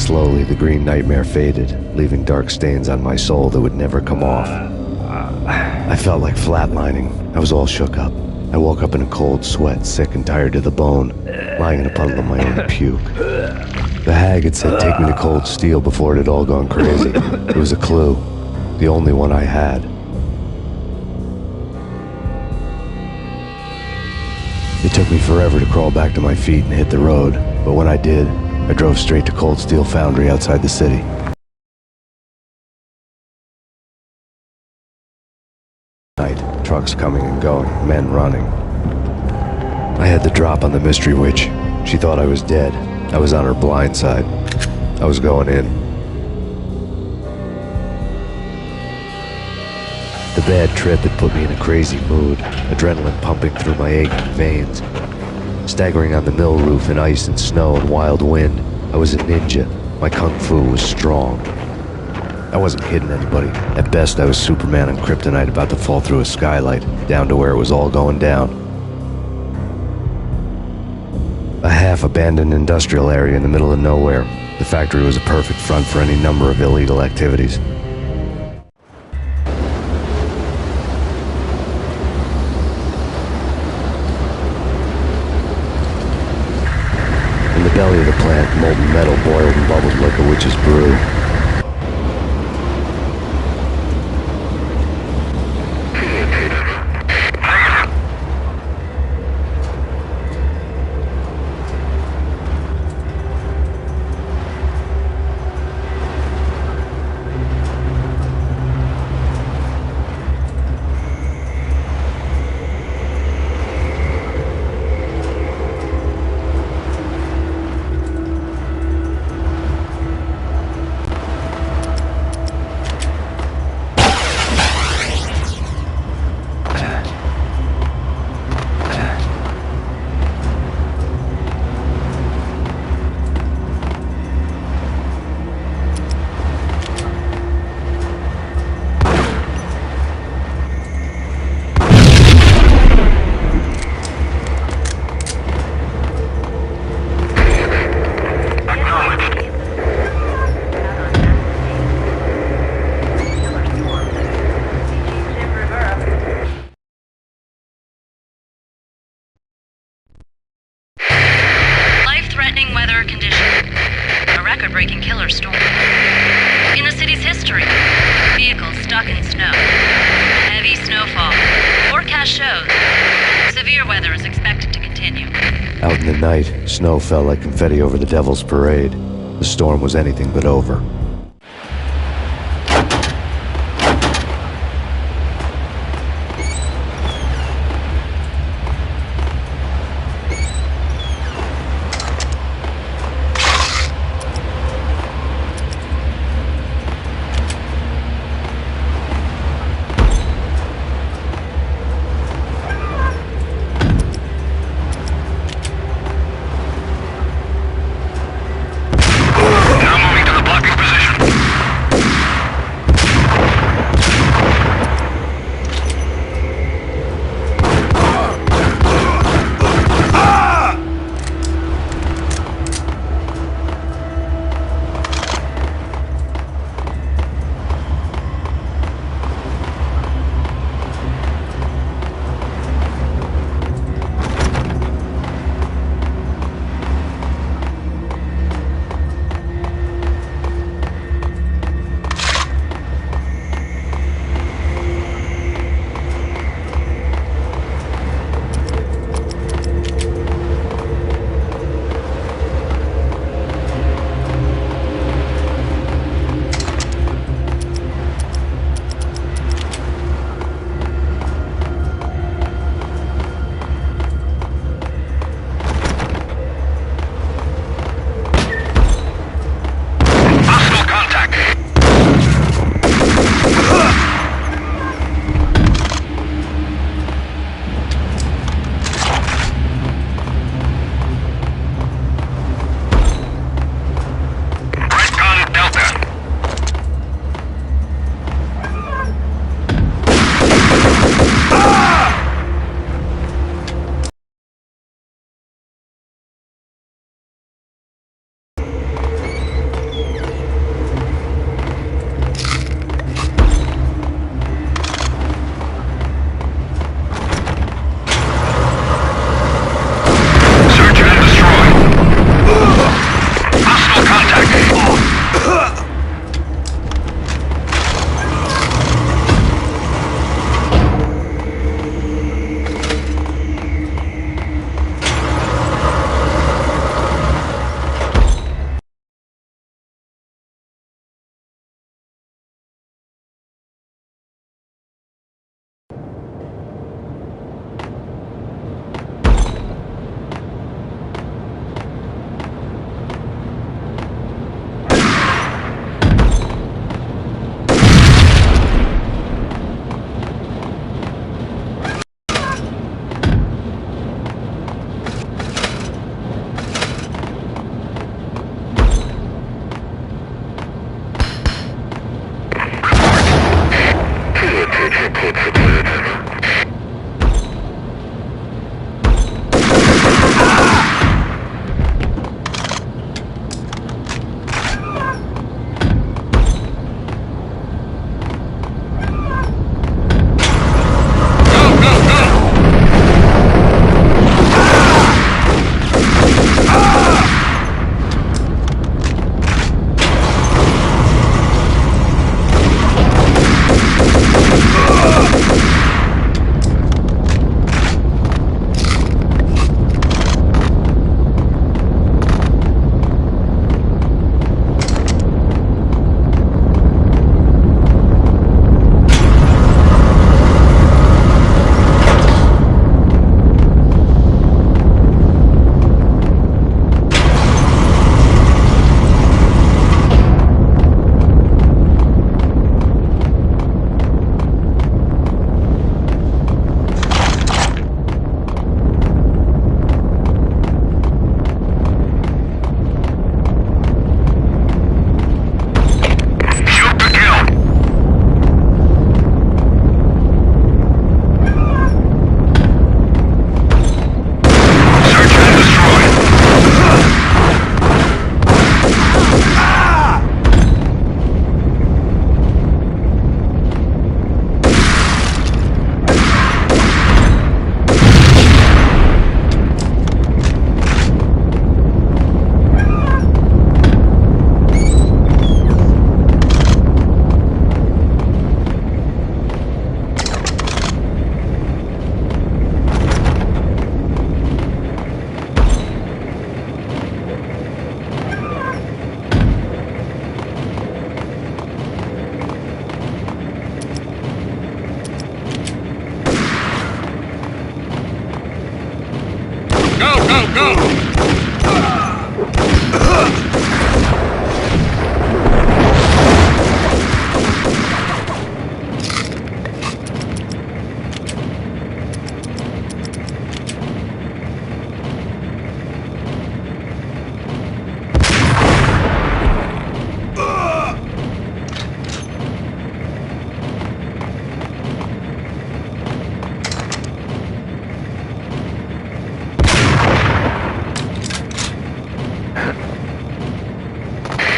Slowly, the green nightmare faded, leaving dark stains on my soul that would never come off. I felt like flatlining. I was all shook up. I woke up in a cold sweat, sick and tired to the bone, lying in a puddle of my own puke. The hag had said take me to Cold Steel before it had all gone crazy. It was a clue, the only one I had. It took me forever to crawl back to my feet and hit the road, but when I did, I drove straight to Cold Steel Foundry outside the city. Night, trucks coming and going, men running. I had the drop on the mystery witch. She thought I was dead. I was on her blind side. I was going in. The bad trip had put me in a crazy mood, adrenaline pumping through my aching veins. Staggering on the mill roof in ice and snow and wild wind, I was a ninja. My kung fu was strong. I wasn't kidding anybody. At best, I was Superman on Kryptonite about to fall through a skylight, down to where it was all going down. A half-abandoned industrial area in the middle of nowhere. The factory was a perfect front for any number of illegal activities. In the belly of the plant, molten metal boiled and bubbled like a witch's brew. Weather condition. A record-breaking killer storm. In the city's history, vehicles stuck in snow. Heavy snowfall. Forecast shows severe weather is expected to continue. Out in the night, snow fell like confetti over the Devil's Parade. The storm was anything but over. Now moving to the blocking position.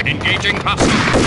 Engaging hostile.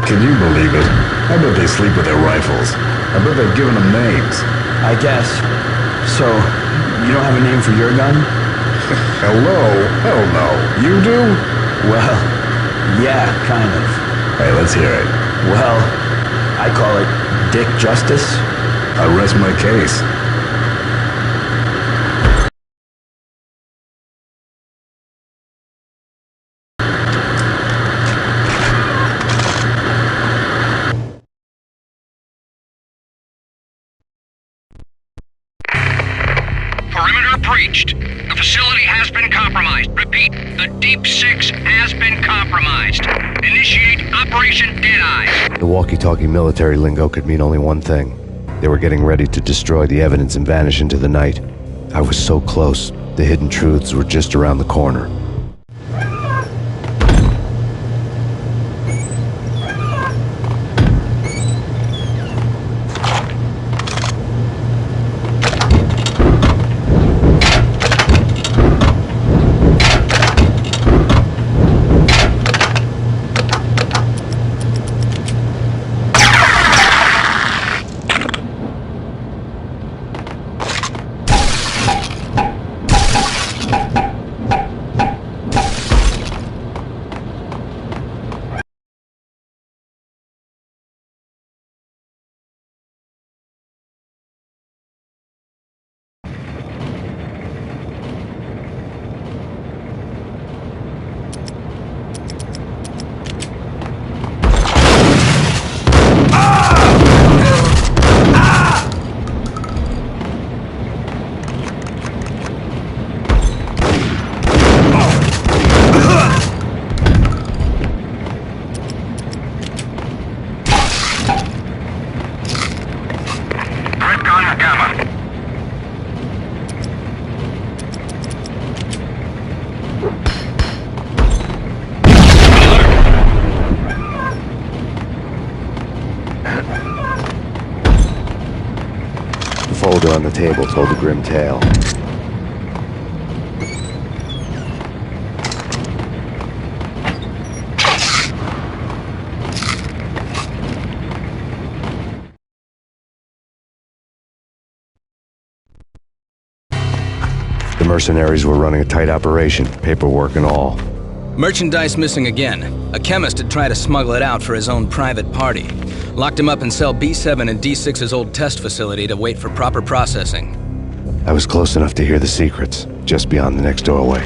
Can you believe it? I bet they sleep with their rifles. I bet they've given them names. I guess. So, you don't have a name for your gun? Hello? Hell no. You do? Well, yeah, kind of. Hey, let's hear it. Well, I call it Dick Justice. I rest my case. Perimeter breached. The facility has been compromised. Repeat, the Deep Six has been compromised. Initiate Operation Deadeye. The walkie-talkie military lingo could mean only one thing. They were getting ready to destroy the evidence and vanish into the night. I was so close. The hidden truths were just around the corner. The folder on the table told a grim tale. The mercenaries were running a tight operation, paperwork and all. Merchandise missing again. A chemist had tried to smuggle it out for his own private party. Locked him up in cell B7 in D6's old test facility to wait for proper processing. I was close enough to hear the secrets, just beyond the next doorway.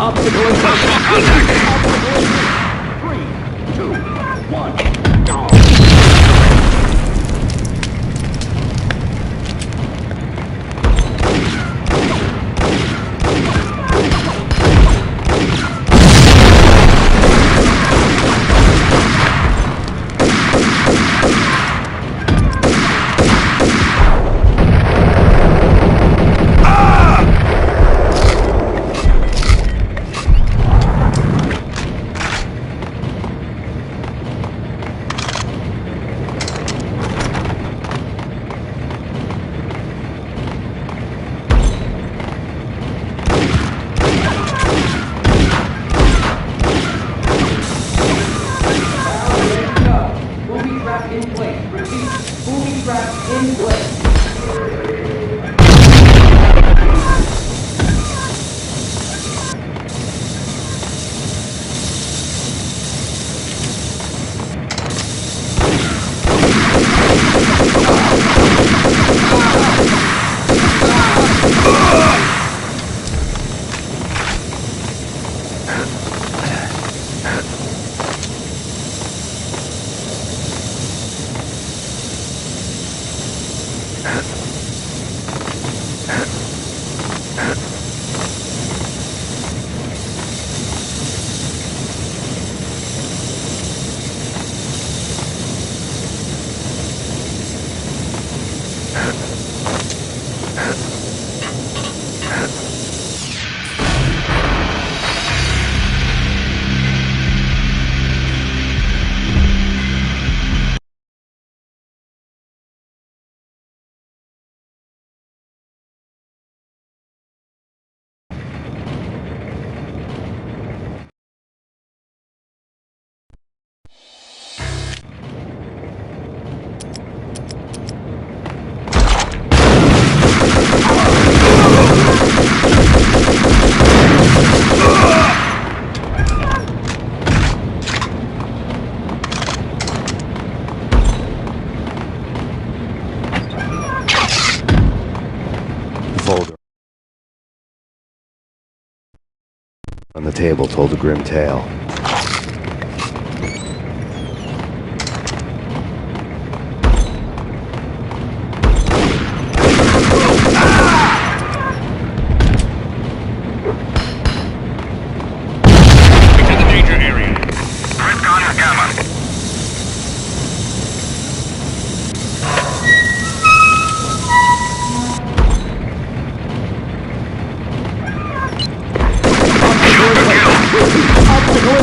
Obstacle in place. Obstacle in place. 3, 2, 1, go. In place. Repeat. Booby trap in place. Folder on the table told a grim tale. Into the danger area. Red Connor Gamma. Obstacle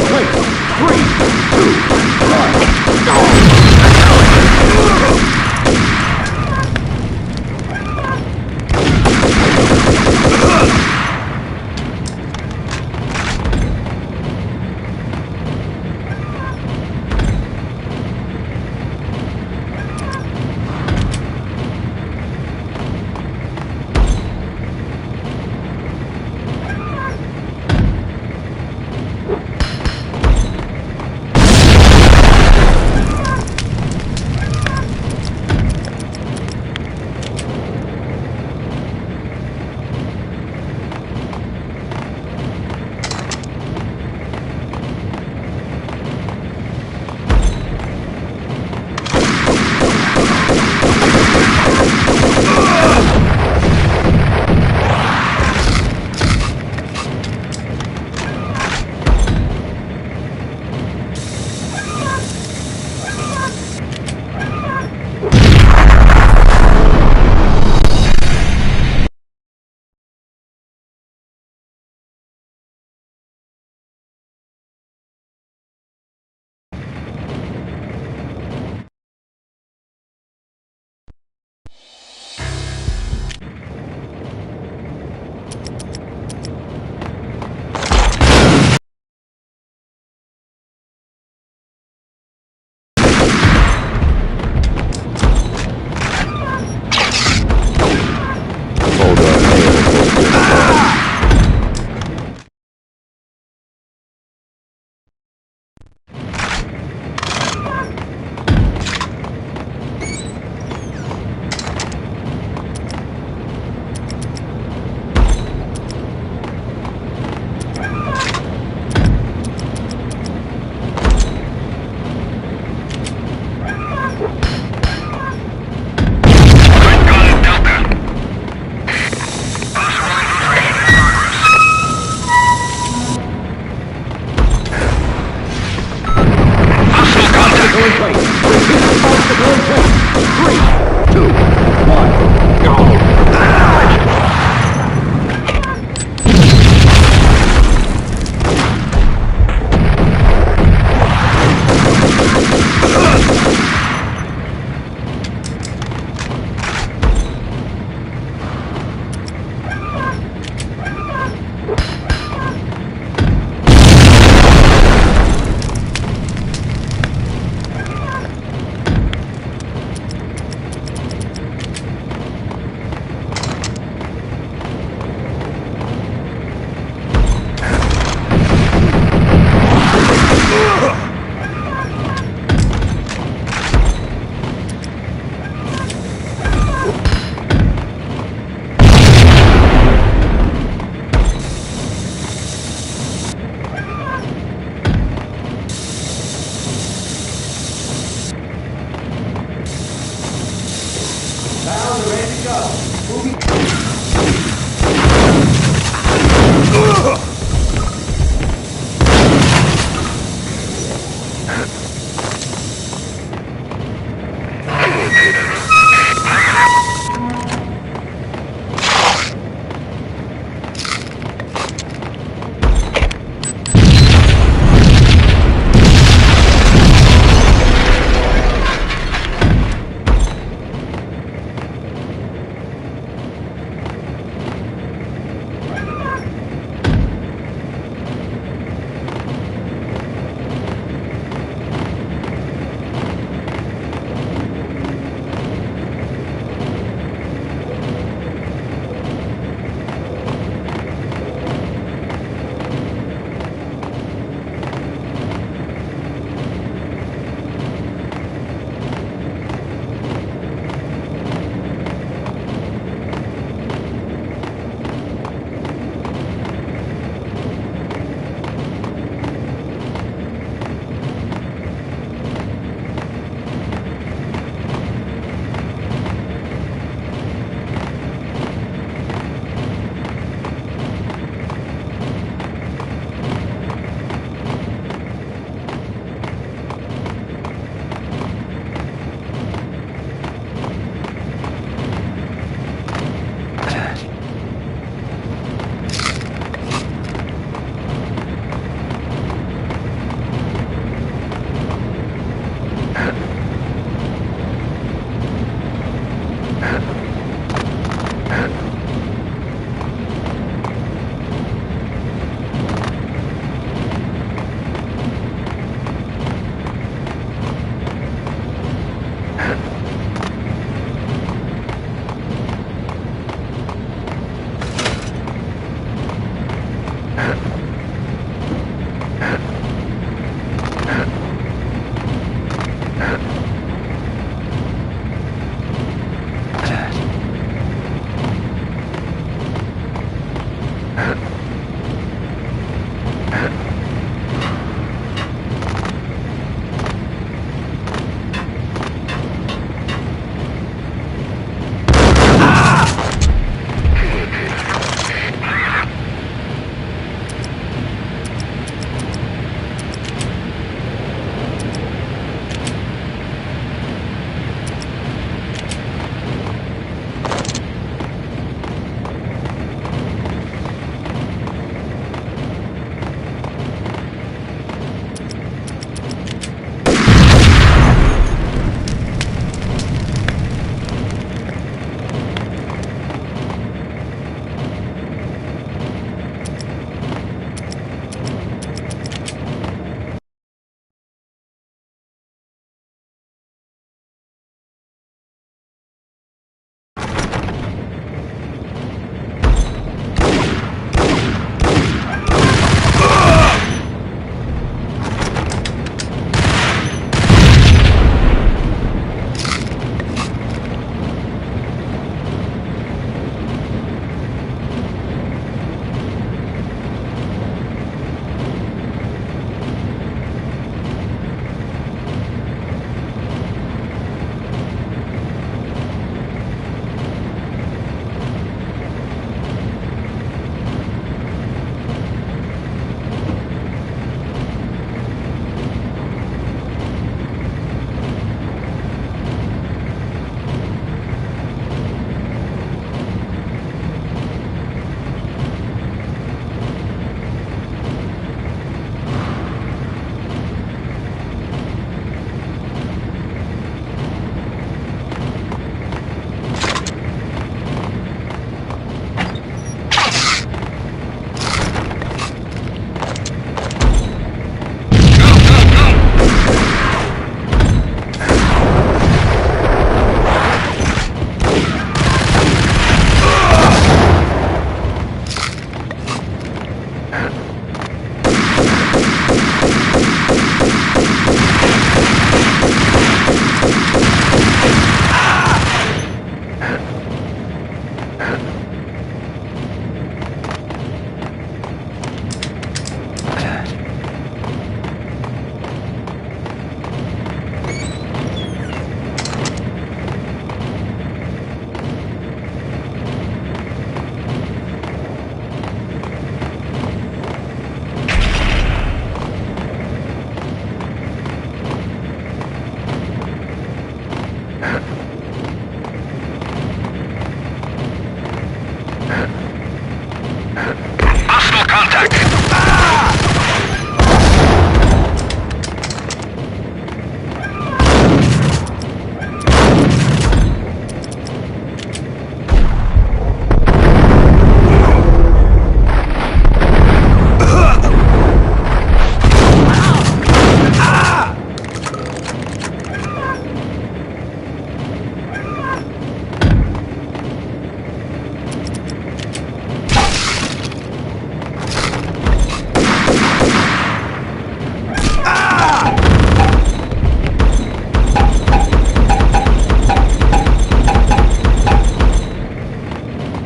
Hostile contact!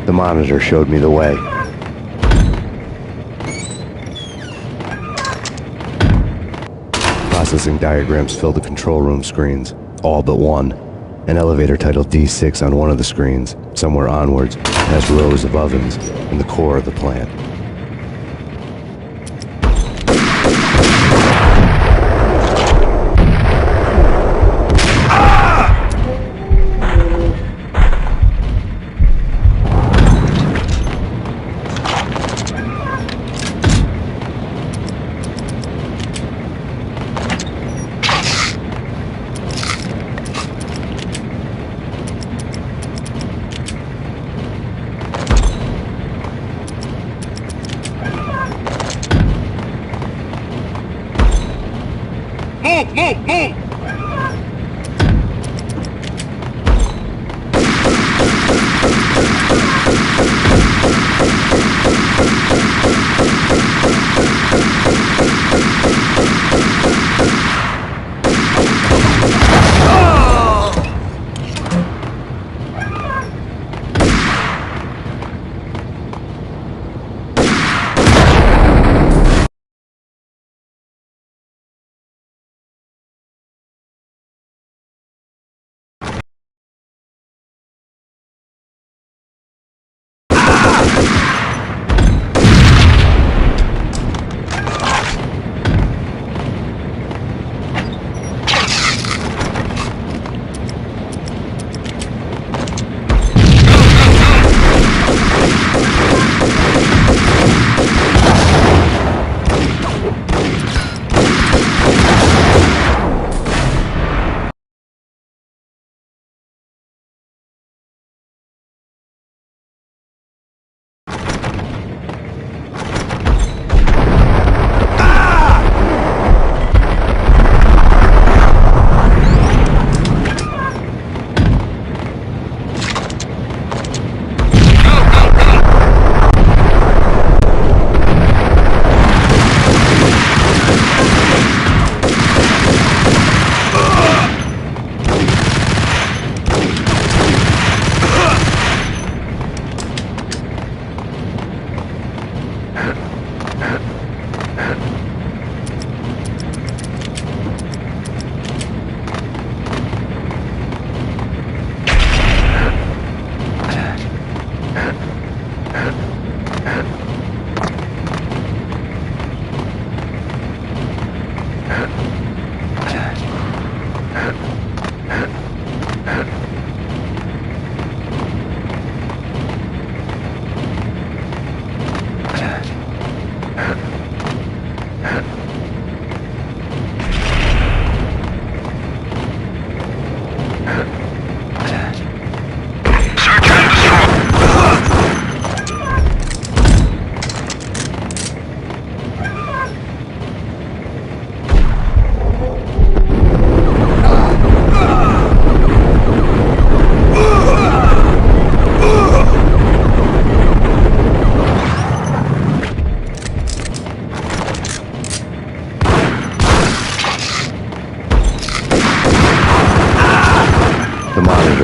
The monitor showed me the way. Processing diagrams filled the control room screens, all but one. An elevator titled D6 on one of the screens, somewhere onwards, past rows of ovens, in the core of the plant. Move!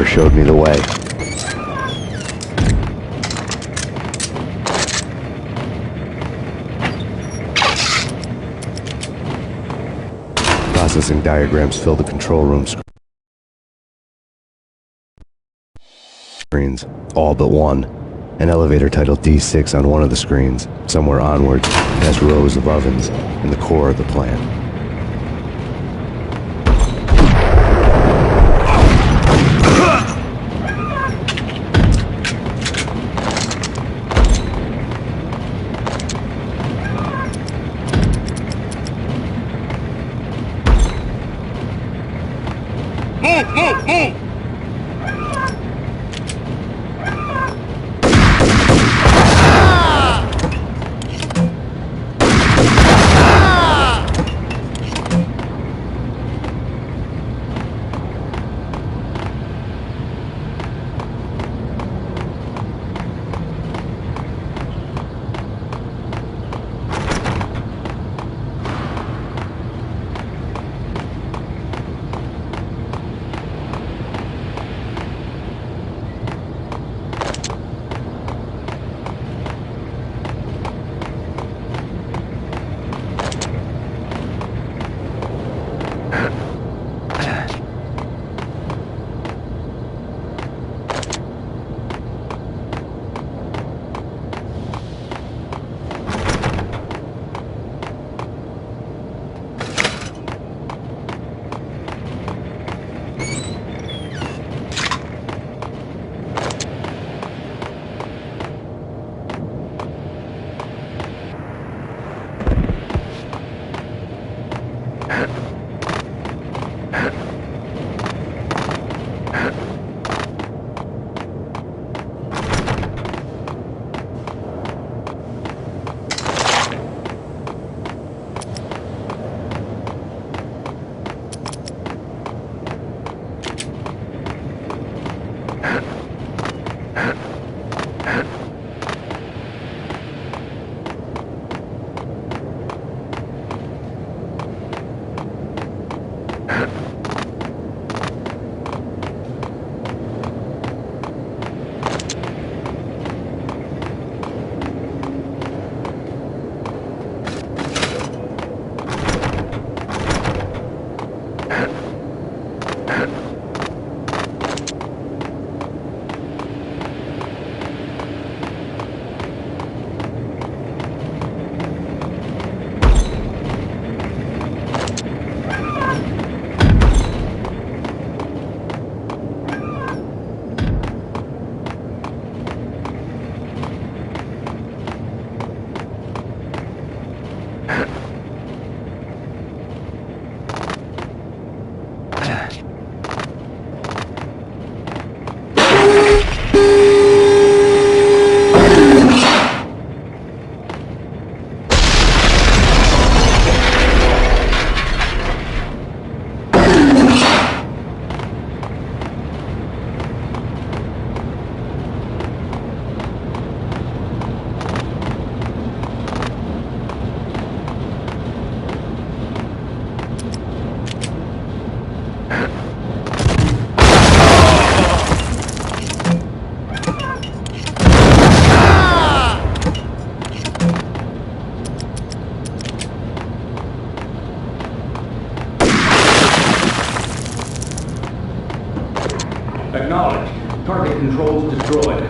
Showed me the way. Processing diagrams fill the control room screens, all but one. An elevator titled D6 on one of the screens, somewhere onwards, past rows of ovens, in the core of the plant.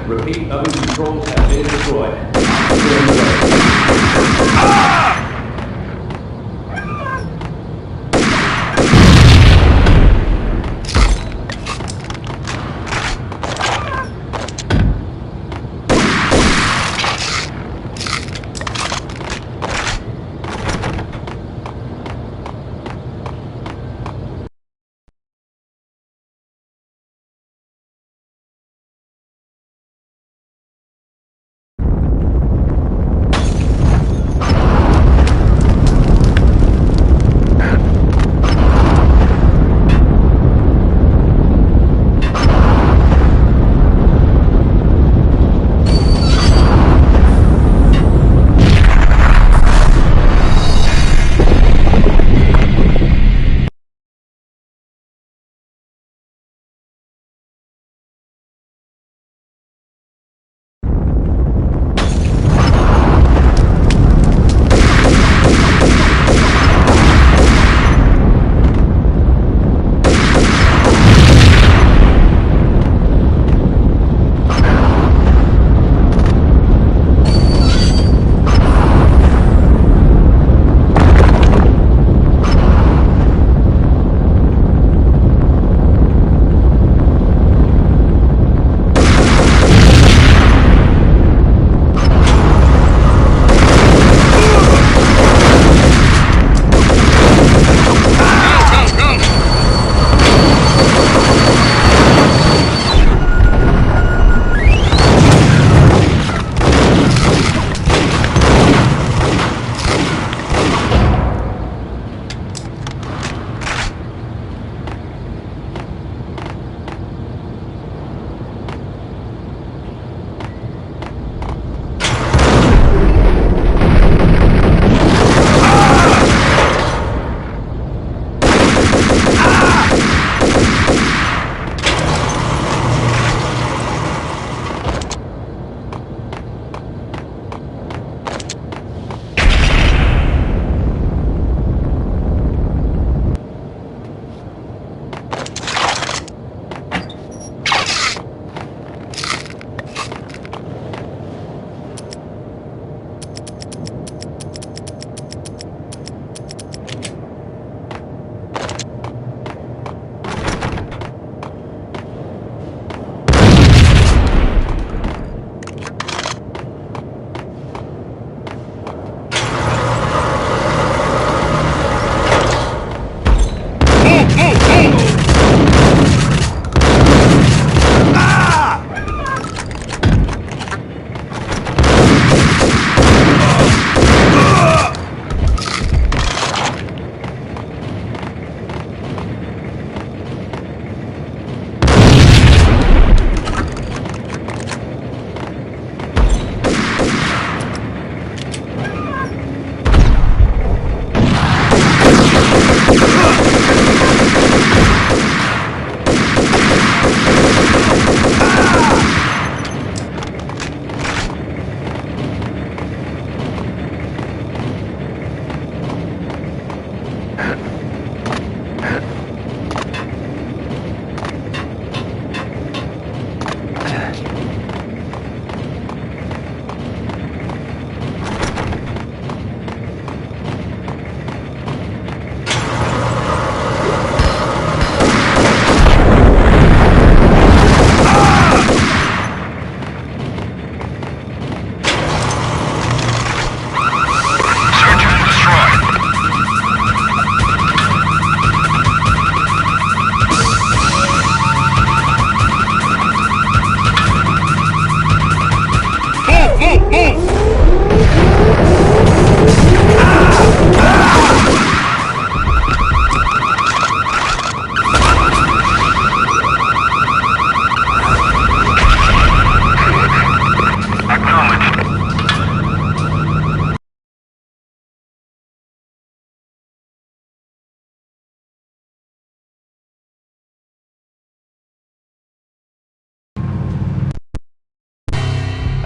Repeat, oven controls have been destroyed. Ah!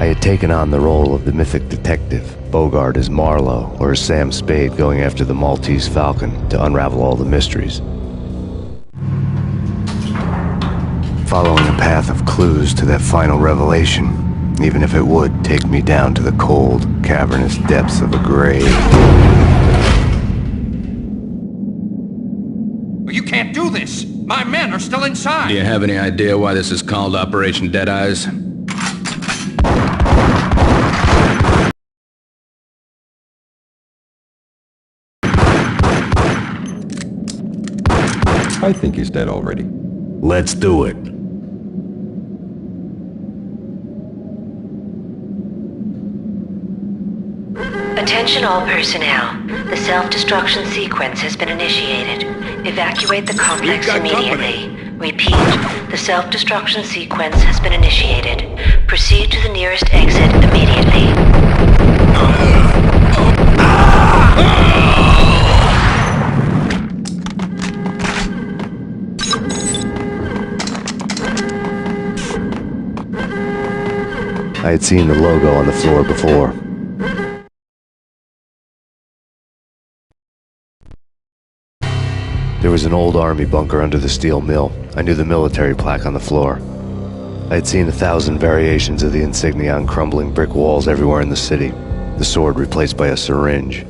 I had taken on the role of the mythic detective, Bogart as Marlowe, or as Sam Spade going after the Maltese Falcon to unravel all the mysteries. following a path of clues to that final revelation, even if it would take me down to the cold, cavernous depths of a grave. You can't do this! My men are still inside! Do you have any idea why this is called Operation Deadeyes? I think he's dead already. Let's do it. Attention all personnel. The self-destruction sequence has been initiated. Evacuate the complex immediately. Repeat, the self-destruction sequence has been initiated. Proceed to the nearest exit immediately. I had seen the logo on the floor before. There was an old army bunker under the steel mill. I knew the military plaque on the floor. I had seen 1,000 variations of the insignia on crumbling brick walls everywhere in the city. The sword replaced by a syringe.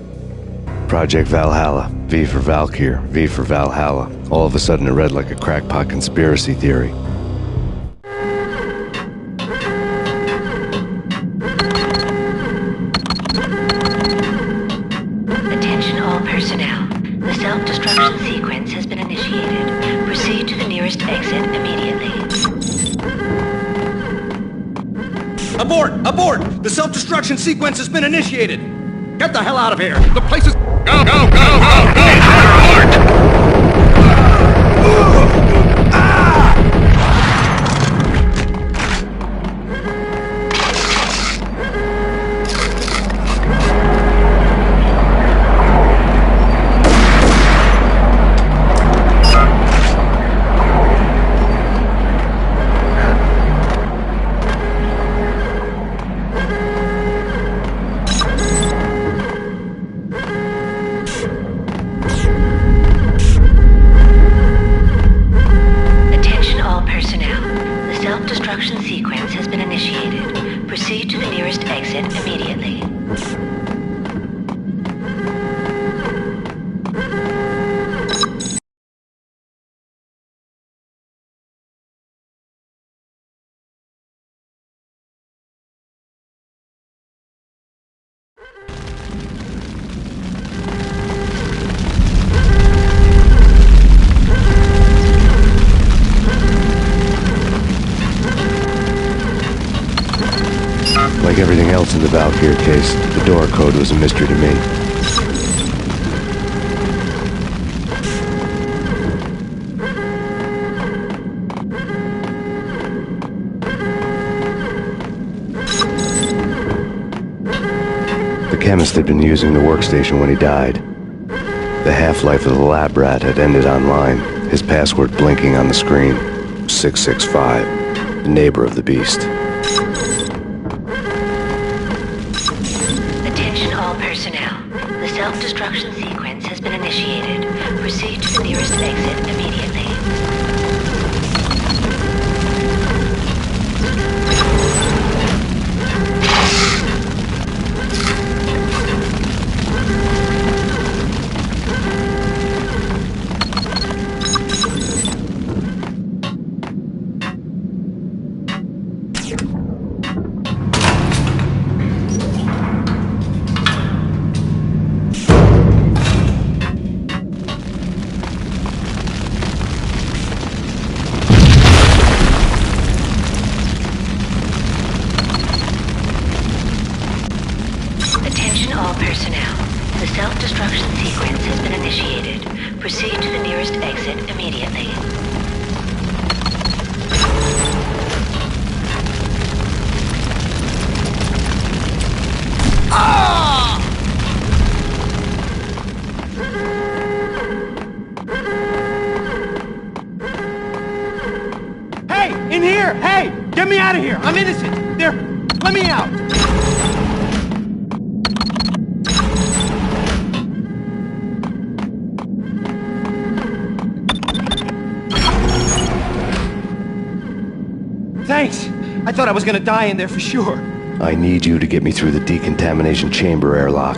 Project Valhalla, V for Valkyr, V for Valhalla. All of a sudden it read like a crackpot conspiracy theory. Attention all personnel. The self-destruction sequence has been initiated. Proceed to the nearest exit immediately. Abort! Abort! The self-destruction sequence has been initiated! Get the hell out of here! The place is... Go, go, go, go, go! Abort! Sequence has been initiated. Proceed to the nearest exit immediately. Like everything else in the Valkyr case, the door code was a mystery to me. The chemist had been using the workstation when he died. The half-life of the lab rat had ended online, his password blinking on the screen. 665, the neighbor of the beast. Attention all personnel. The self-destruction sequence has been initiated. Proceed to the nearest exit immediately. Attention all personnel. The self-destruction sequence has been initiated. Proceed to the nearest exit immediately. Hey, in here! Hey! Get me out of here! I'm innocent! There! Let me out! I thought I was gonna die in there for sure. I need you to get me through the decontamination chamber airlock.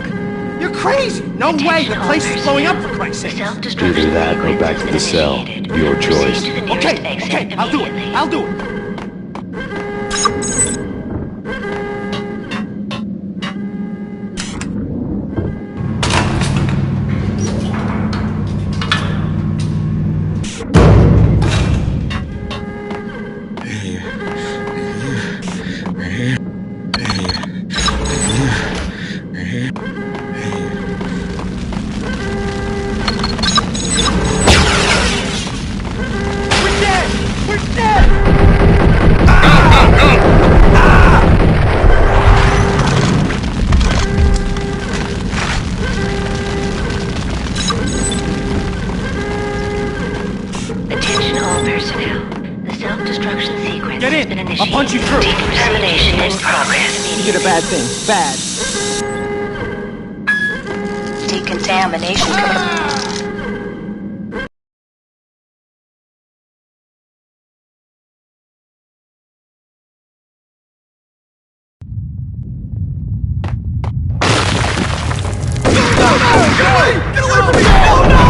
You're crazy! No way! The place is blowing up, for Christ's sake! Either that or back to the cell. Your choice. Okay, I'll do it. I'll do it. I'll punch you through. Decontamination in progress. You did a bad thing. Bad. Decontamination. Get away from me! Oh no!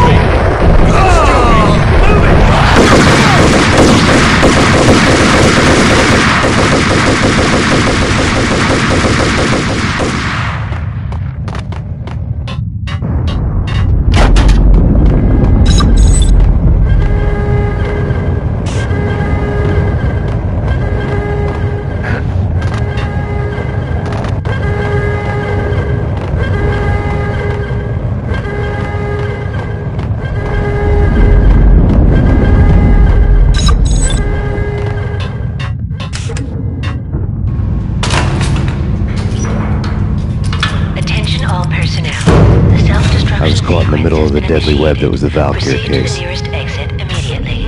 I was caught in the middle of the deadly web that was the Valkyrie case. Nearest exit immediately.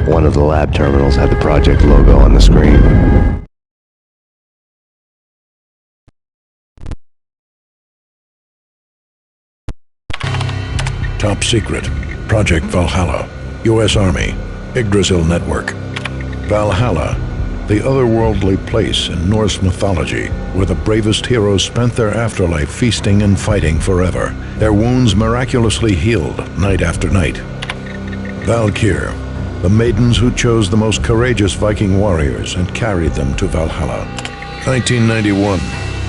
One of the lab terminals had the project logo on the screen. Top secret. Project Valhalla. U.S. Army. Yggdrasil Network. Valhalla, the otherworldly place in Norse mythology where the bravest heroes spent their afterlife feasting and fighting forever, their wounds miraculously healed night after night. Valkyr, the maidens who chose the most courageous Viking warriors and carried them to Valhalla. 1991.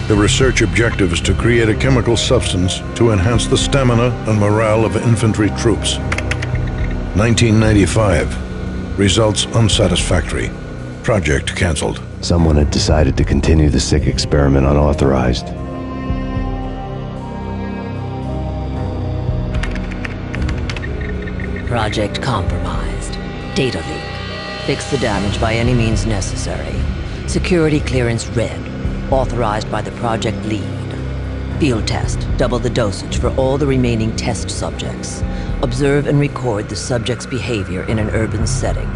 The research objective is to create a chemical substance to enhance the stamina and morale of infantry troops. 1995. Results unsatisfactory. Project cancelled. Someone had decided to continue the sick experiment unauthorized. Project compromised. Data leak. Fix the damage by any means necessary. Security clearance red. Authorized by the project lead. Field test. Double the dosage for all the remaining test subjects. Observe and record the subject's behavior in an urban setting.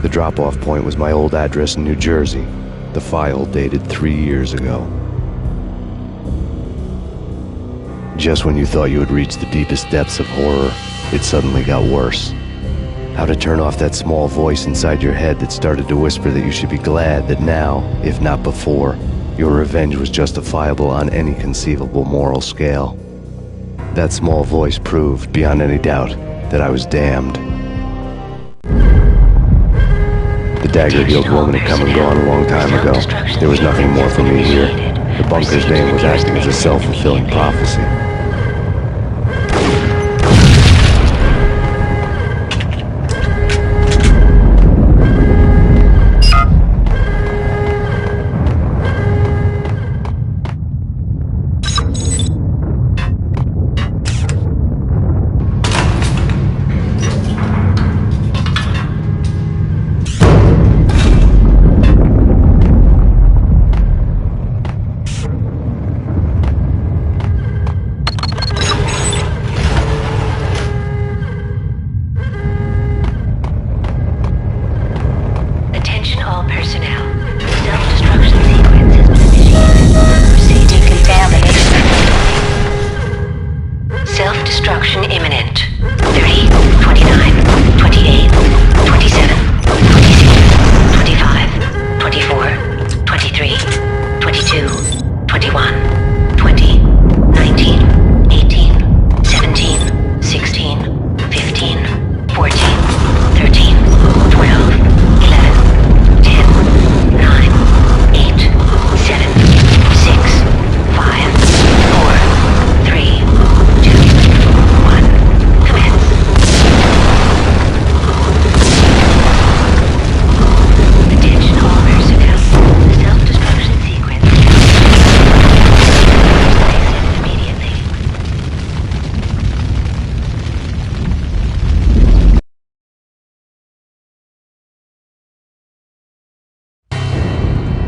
The drop-off point was my old address in New Jersey. The file dated 3 years ago. Just when you thought you had reached the deepest depths of horror, it suddenly got worse. How to turn off that small voice inside your head that started to whisper that you should be glad that now, if not before, your revenge was justifiable on any conceivable moral scale. That small voice proved, beyond any doubt, that I was damned. The dagger-heeled woman had come and gone a long time ago. There was nothing more for me here. The bunker's name was acting as a self-fulfilling prophecy. 22, 21, 20, 19, 18, 17, 16, 15, 14, 13, 12, 11, 10, 9, 8, 7, 6, 5, 4, 3, 2, 1. Commence. Attention all personnel. The self-destruction sequence. Exit immediately.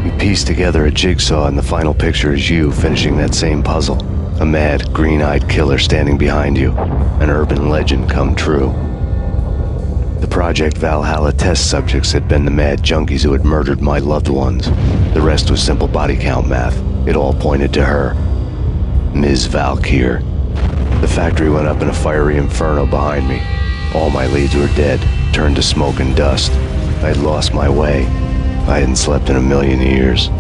You piece together a jigsaw, and the final picture is you finishing that same puzzle. A mad, green-eyed killer standing behind you. An urban legend come true. The Project Valhalla test subjects had been the mad junkies who had murdered my loved ones. The rest was simple body count math. It all pointed to her. Ms. Valkyr. The factory went up in a fiery inferno behind me. All my leads were dead, turned to smoke and dust. I had lost my way. I hadn't slept in a million years.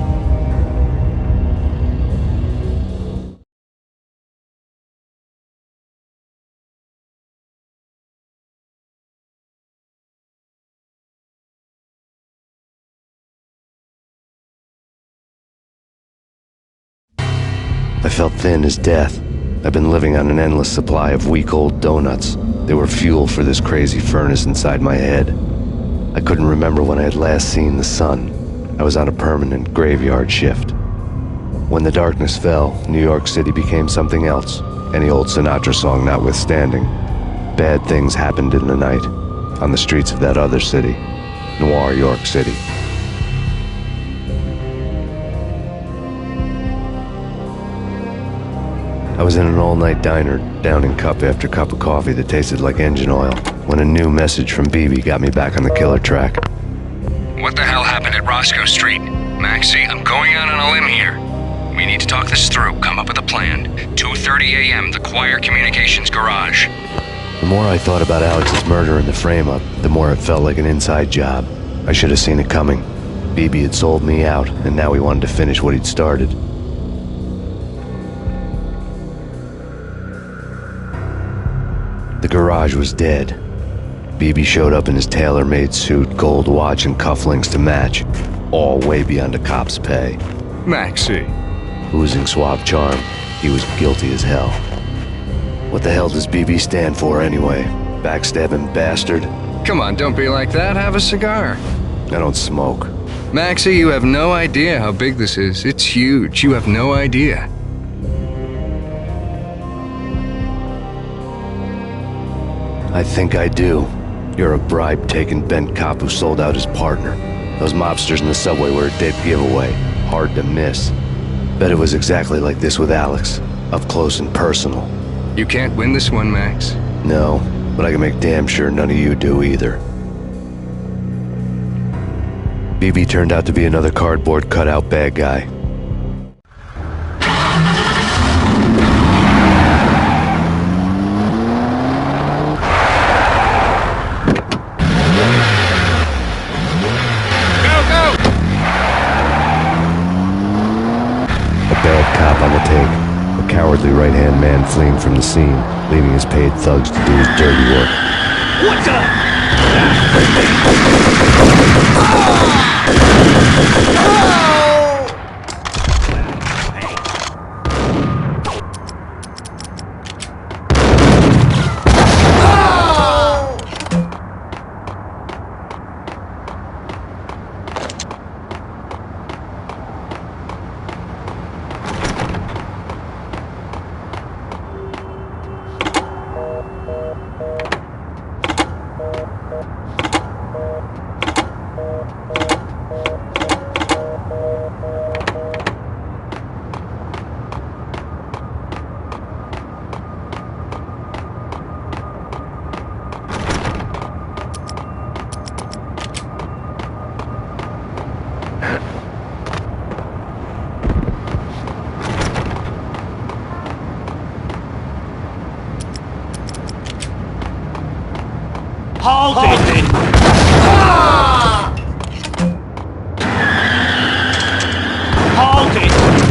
I felt thin as death. I've been living on an endless supply of week-old donuts. They were fuel for this crazy furnace inside my head. I couldn't remember when I had last seen the sun. I was on a permanent graveyard shift. When the darkness fell, New York City became something else, any old Sinatra song notwithstanding. Bad things happened in the night, on the streets of that other city, Noir York City. I was in an all-night diner, downing cup after cup of coffee that tasted like engine oil, when a new message from BB got me back on the killer track. What the hell happened at Roscoe Street? Maxie, I'm going out on a limb here. We need to talk this through, come up with a plan. 2:30 a.m., the Choir Communications Garage. The more I thought about Alex's murder and the frame-up, the more it felt like an inside job. I should have seen it coming. BB had sold me out, and now he wanted to finish what he'd started. The garage was dead. BB showed up in his tailor-made suit, gold watch, and cufflinks to match, all way beyond a cop's pay. Maxie. Oozing suave charm, he was guilty as hell. What the hell does BB stand for anyway? Backstabbing bastard? Come on, don't be like that. Have a cigar. I don't smoke. Maxie, you have no idea how big this is. It's huge. You have no idea. I think I do. You're a bribe-taking bent cop who sold out his partner. Those mobsters in the subway were a dead giveaway. Hard to miss. Bet it was exactly like this with Alex. Up close and personal. You can't win this one, Max. No, but I can make damn sure none of you do either. BB turned out to be another cardboard cutout bad guy. On the take, a cowardly right-hand man fleeing from the scene, leaving his paid thugs to do his dirty work. What the? Halt it! Halt it!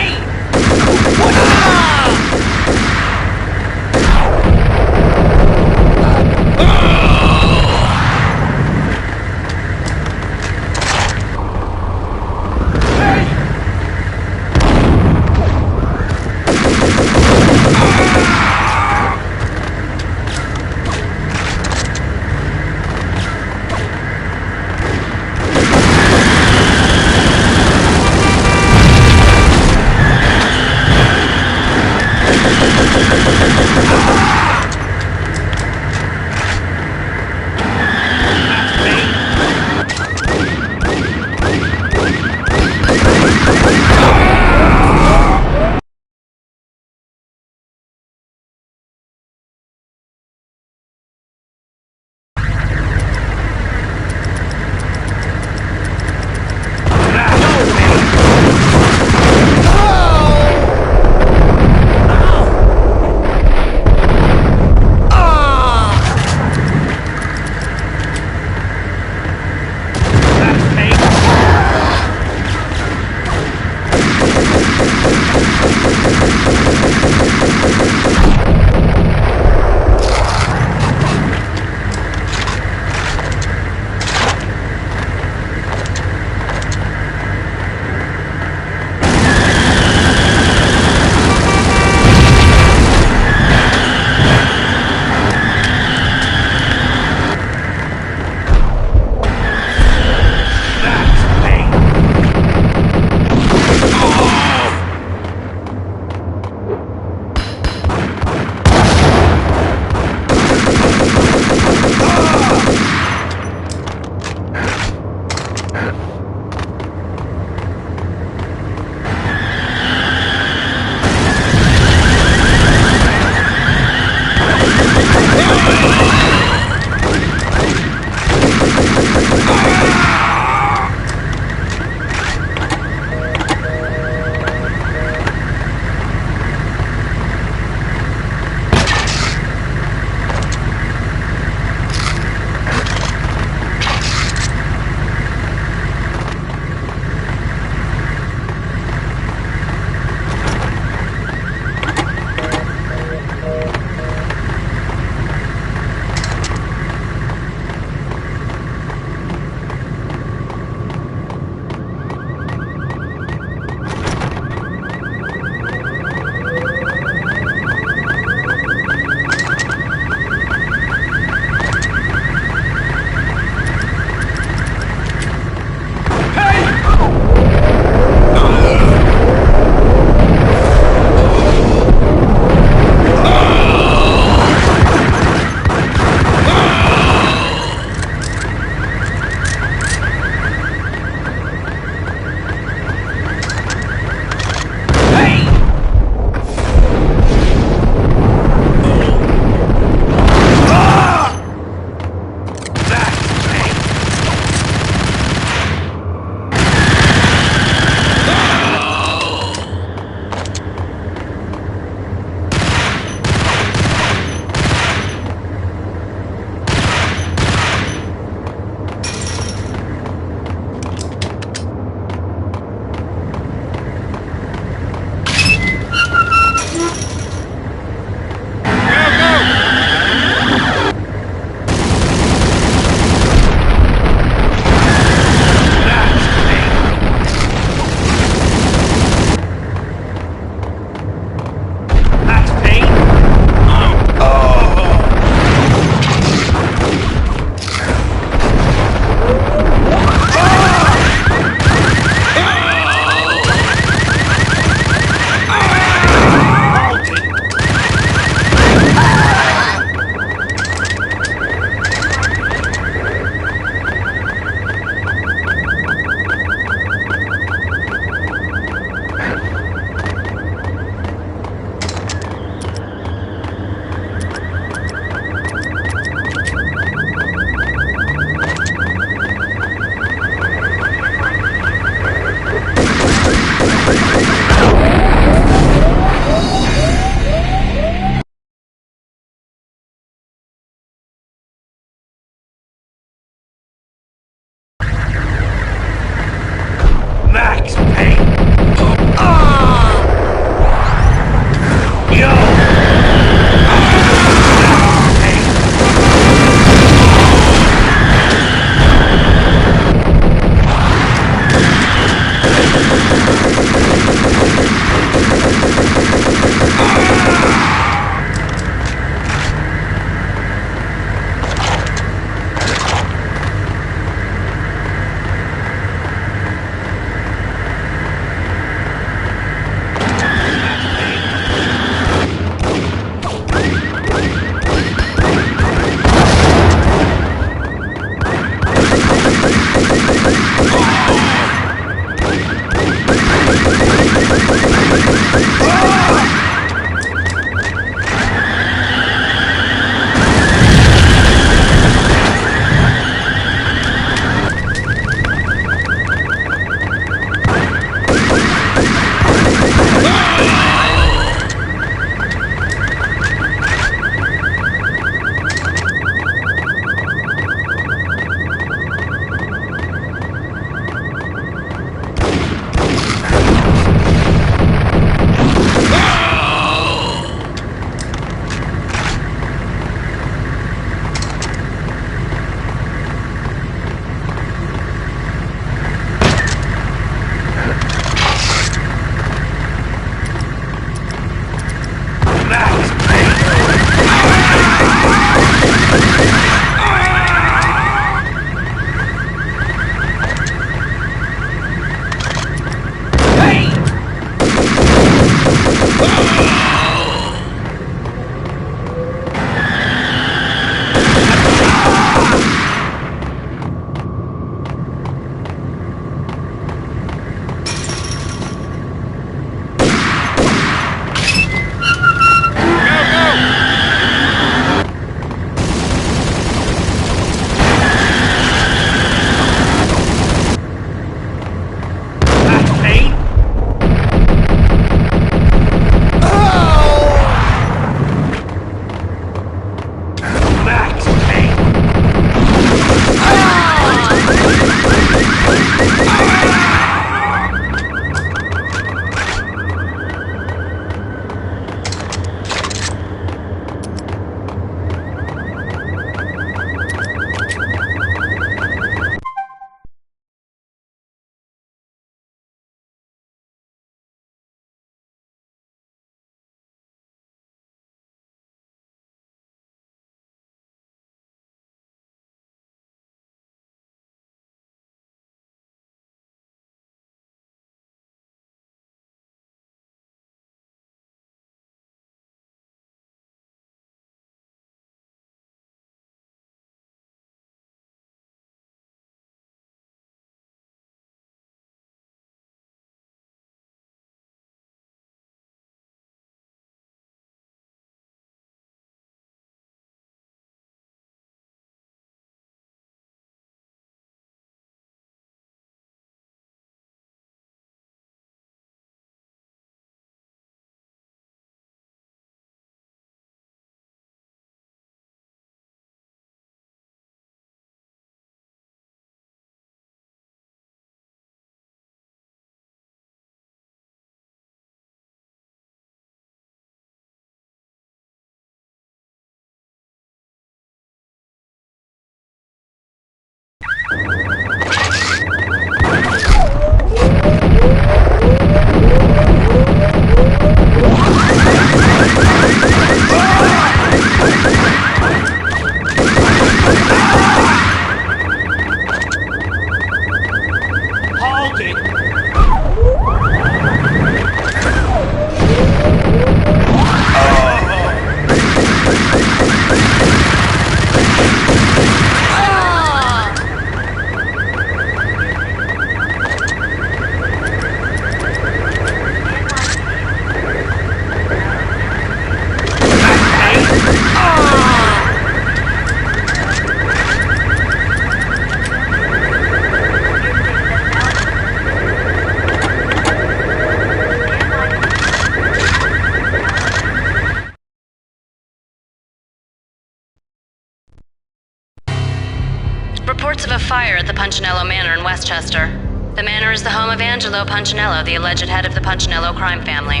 Reports of a fire at the Punchinello Manor in Westchester. The manor is the home of Angelo Punchinello, the alleged head of the Punchinello crime family.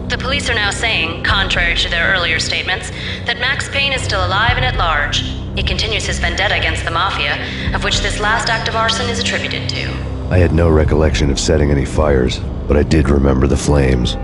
The police are now saying, contrary to their earlier statements, that Max Payne is still alive and at large. He continues his vendetta against the Mafia, of which this last act of arson is attributed to. I had no recollection of setting any fires, but I did remember the flames.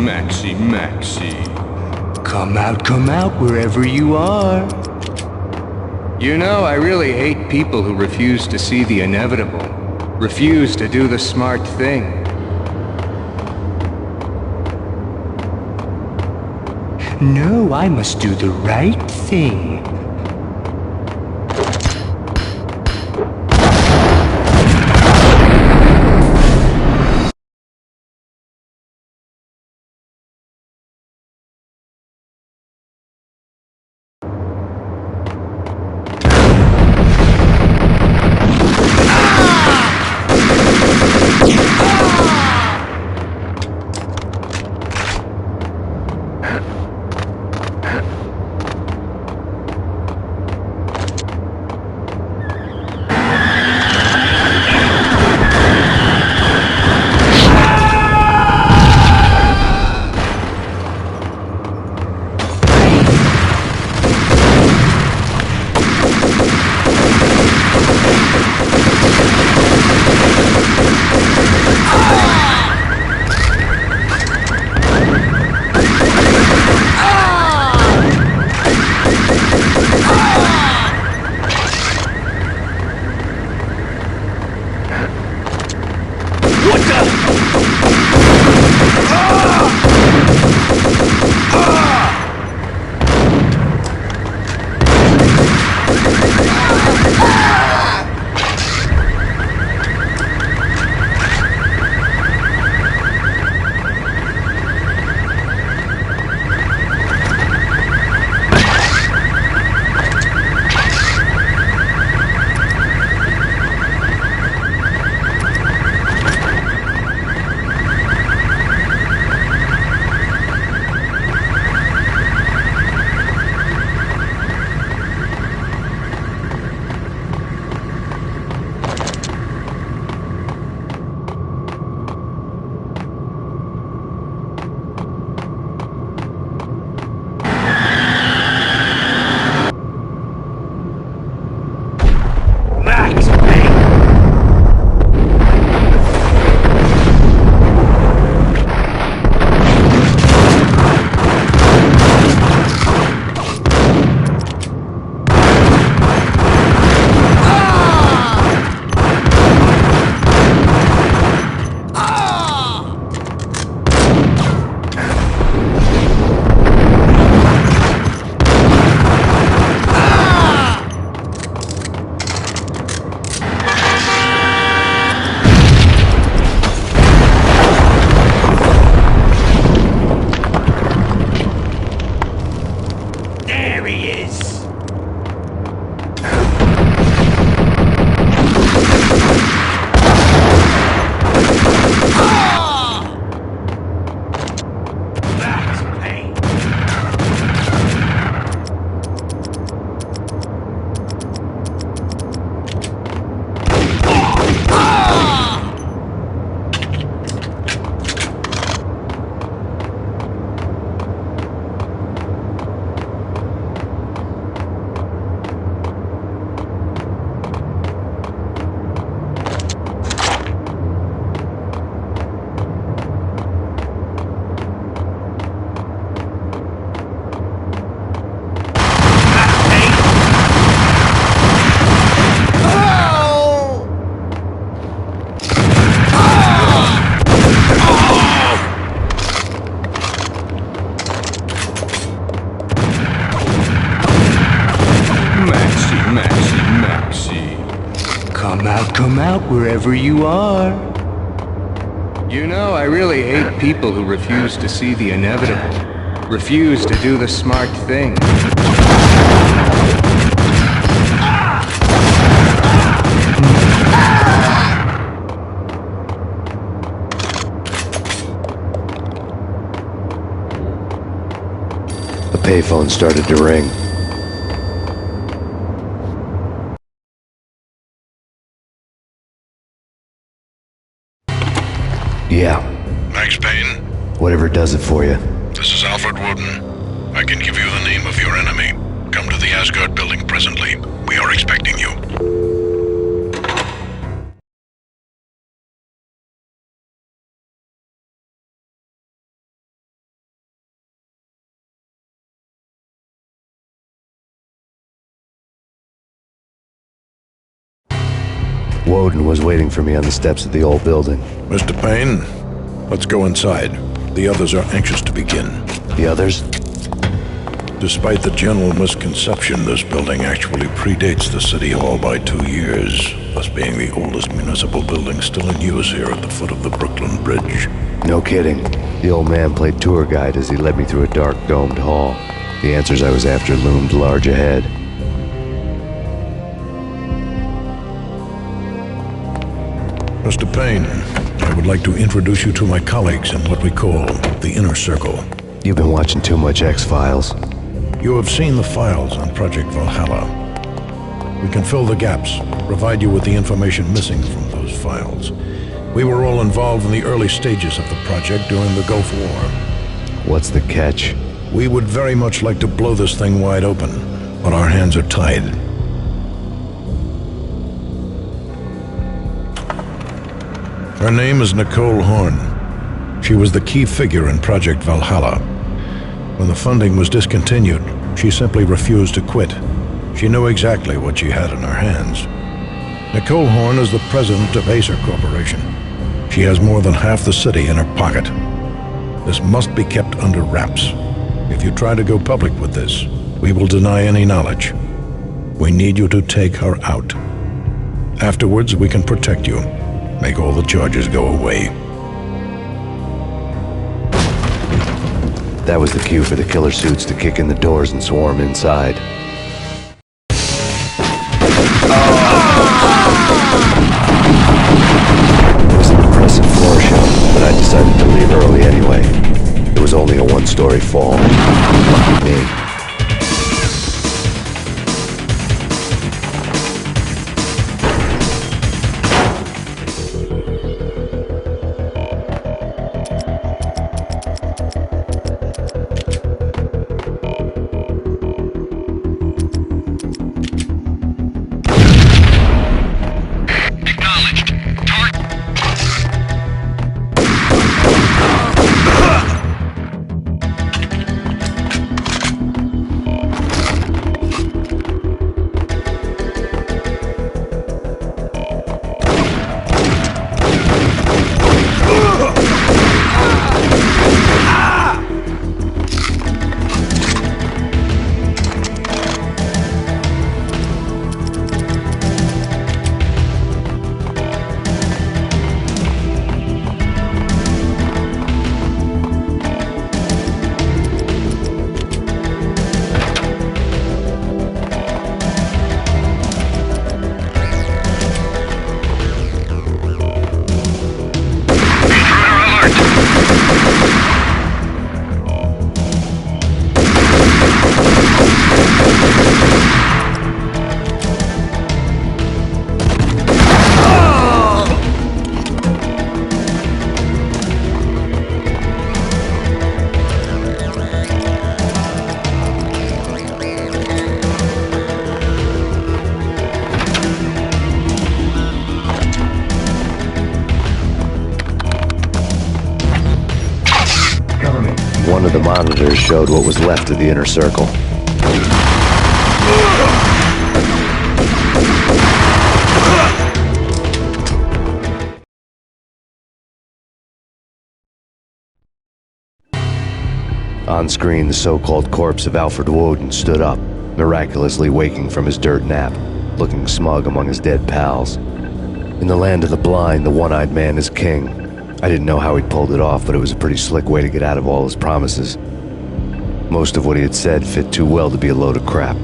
Maxie. Come out wherever you are. You know, I really hate people who refuse to see the inevitable, refuse to do the smart thing. No, I must do the right thing. Come out wherever you are. You know, I really hate people who refuse to see the inevitable, refuse to do the smart thing. The payphone started to ring. Yeah. Max Payne? Whatever does it for you. This is Alfred Woden. I can give you the name of your enemy. Come to the Asgard building presently. We are expecting you. Woden was waiting for me on the steps of the old building. Mr. Payne, let's go inside. The others are anxious to begin. The others? Despite the general misconception, this building actually predates the City Hall by 2 years, thus being the oldest municipal building still in use here at the foot of the Brooklyn Bridge. No kidding. The old man played tour guide as he led me through a dark, domed hall. The answers I was after loomed large ahead. Mr. Payne, I would like to introduce you to my colleagues in what we call the Inner Circle. You've been watching too much X-Files. You have seen the files on Project Valhalla. We can fill the gaps, provide you with the information missing from those files. We were all involved in the early stages of the project during the Gulf War. What's the catch? We would very much like to blow this thing wide open, but our hands are tied. Her name is Nicole Horn. She was the key figure in Project Valhalla. When the funding was discontinued, she simply refused to quit. She knew exactly what she had in her hands. Nicole Horn is the president of Acer Corporation. She has more than half the city in her pocket. This must be kept under wraps. If you try to go public with this, we will deny any knowledge. We need you to take her out. Afterwards, we can protect you. Make all the charges go away. That was the cue for the killer suits to kick in the doors and swarm inside. It was an impressive floor show, but I decided to leave early anyway. It was only a one-story fall. Lucky me. One of the monitors showed what was left of the Inner Circle. On screen, the so-called corpse of Alfred Woden stood up, miraculously waking from his dirt nap, looking smug among his dead pals. In the land of the blind, the one-eyed man is king. I didn't know how he'd pulled it off, but it was a pretty slick way to get out of all his promises. Most of what he had said fit too well to be a load of crap.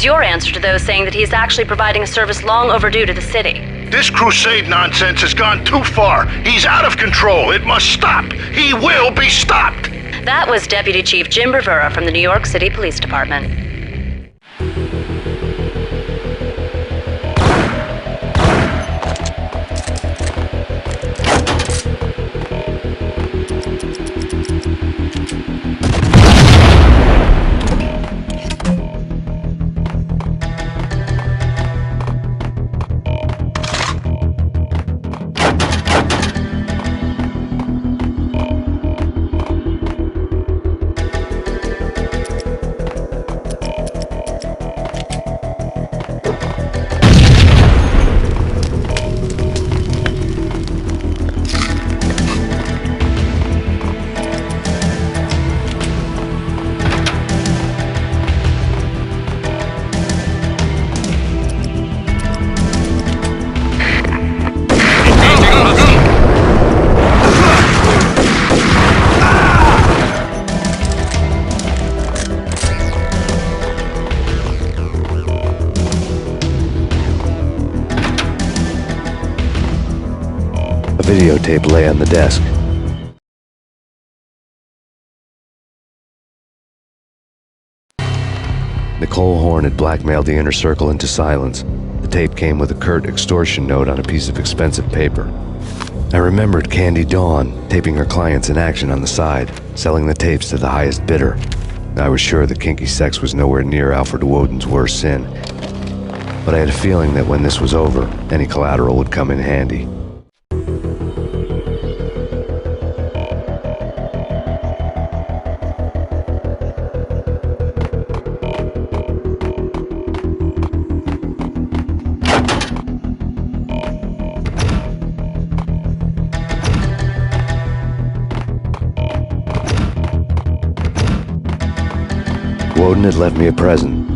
is your answer to those saying that he's actually providing a service long overdue to the city? This crusade nonsense has gone too far. He's out of control. It must stop. He will be stopped. That was Deputy Chief Jim Rivera from the New York City Police Department. A videotape lay on the desk. Nicole Horn had blackmailed the inner circle into silence. The tape came with a curt extortion note on a piece of expensive paper. I remembered Candy Dawn taping her clients in action on the side, selling the tapes to the highest bidder. I was sure that kinky sex was nowhere near Alfred Woden's worst sin, but I had a feeling that when this was over, any collateral would come in handy. Woden had left me a present.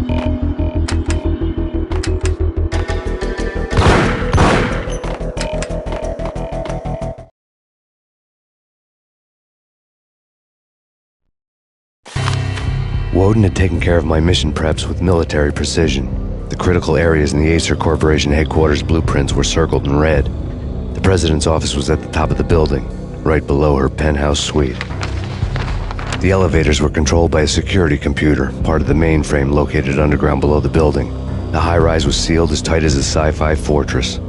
Woden had taken care of my mission preps with military precision. The critical areas in the Acer Corporation headquarters blueprints were circled in red. The president's office was at the top of the building, right below her penthouse suite. The elevators were controlled by a security computer, part of the mainframe located underground below the building. The high-rise was sealed as tight as a sci-fi fortress.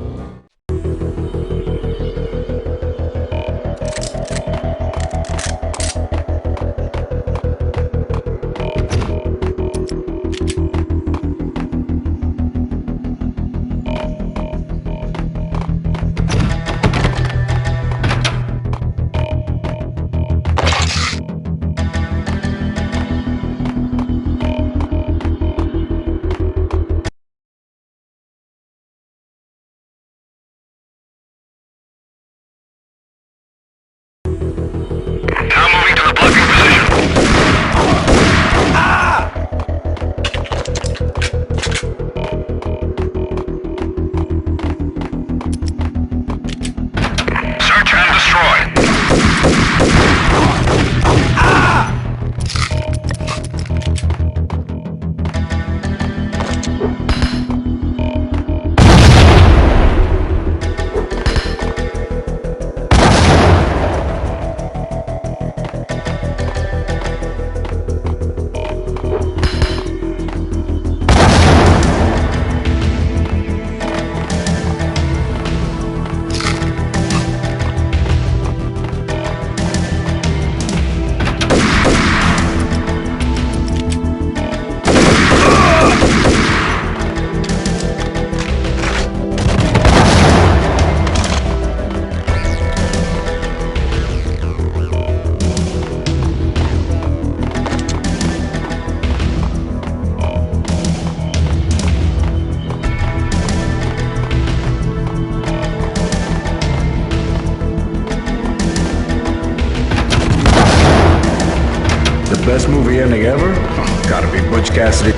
Best movie ending ever? Oh, gotta be Butch Cassidy.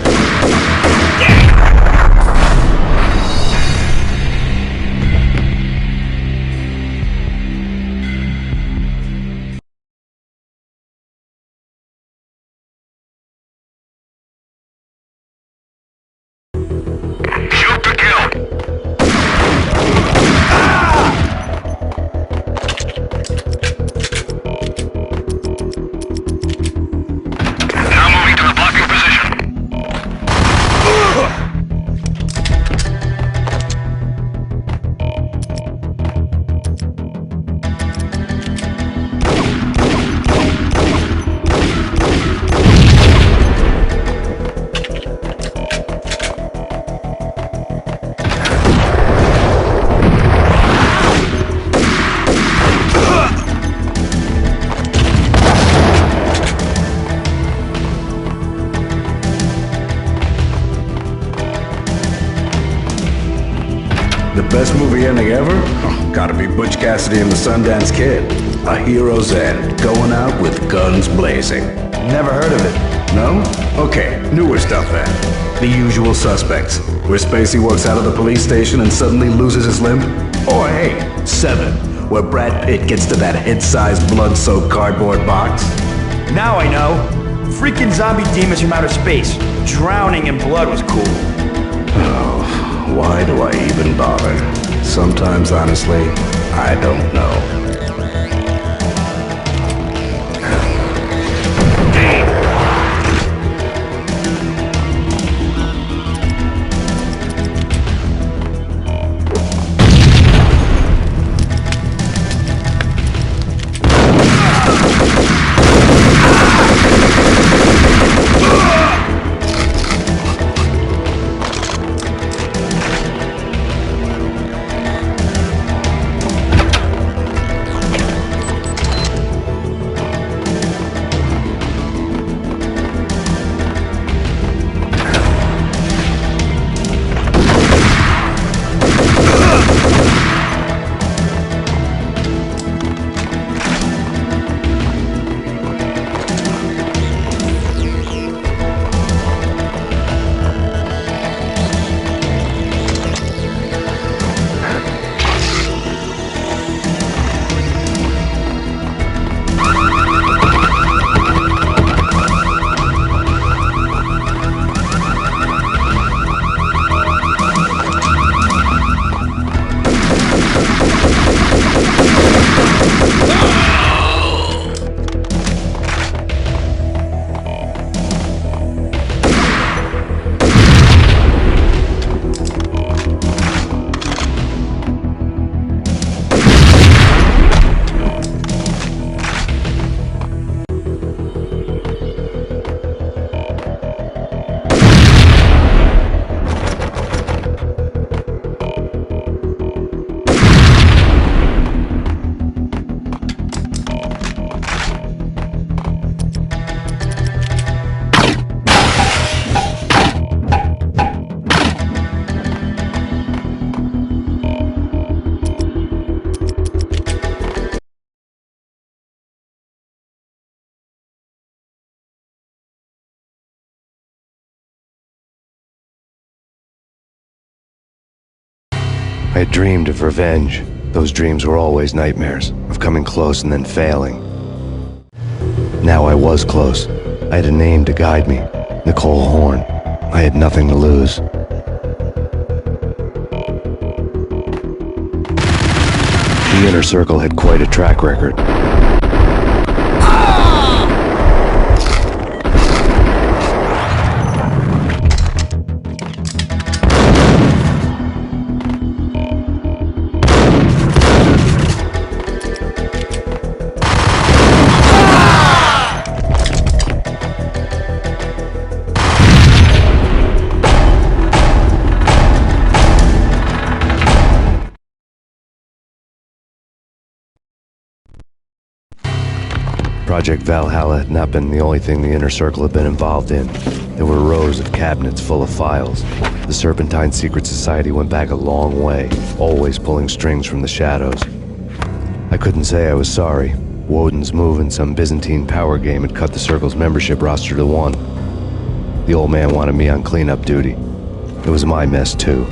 The best movie ending ever? Oh, gotta be Butch Cassidy and the Sundance Kid. A hero's end, going out with guns blazing. Never heard of it. No? Okay, newer stuff then. The Usual Suspects, where Spacey walks out of the police station and suddenly loses his limb. Or hey, Seven, where Brad Pitt gets to that head-sized blood-soaked cardboard box. Now I know. Freaking zombie demons from outer space. Drowning in blood was cool. Oh, why do I even bother? Sometimes, honestly, I don't know. I had dreamed of revenge. Those dreams were always nightmares, of coming close and then failing. Now I was close. I had a name to guide me, Nicole Horn. I had nothing to lose. The Inner Circle had quite a track record. Project Valhalla had not been the only thing the Inner Circle had been involved in. There were rows of cabinets full of files. The Serpentine Secret Society went back a long way, always pulling strings from the shadows. I couldn't say I was sorry. Woden's move in some Byzantine power game had cut the Circle's membership roster to 1. The old man wanted me on cleanup duty. It was my mess, too.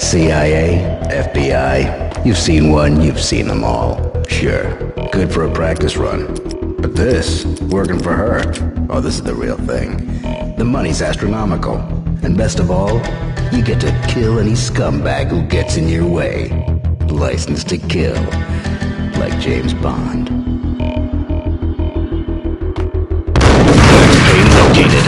CIA, FBI, you've seen one, you've seen them all. Sure, good for a practice run. But this, working for her, oh, this is the real thing. The money's astronomical. And best of all, you get to kill any scumbag who gets in your way. License to kill, like James Bond. Payne located.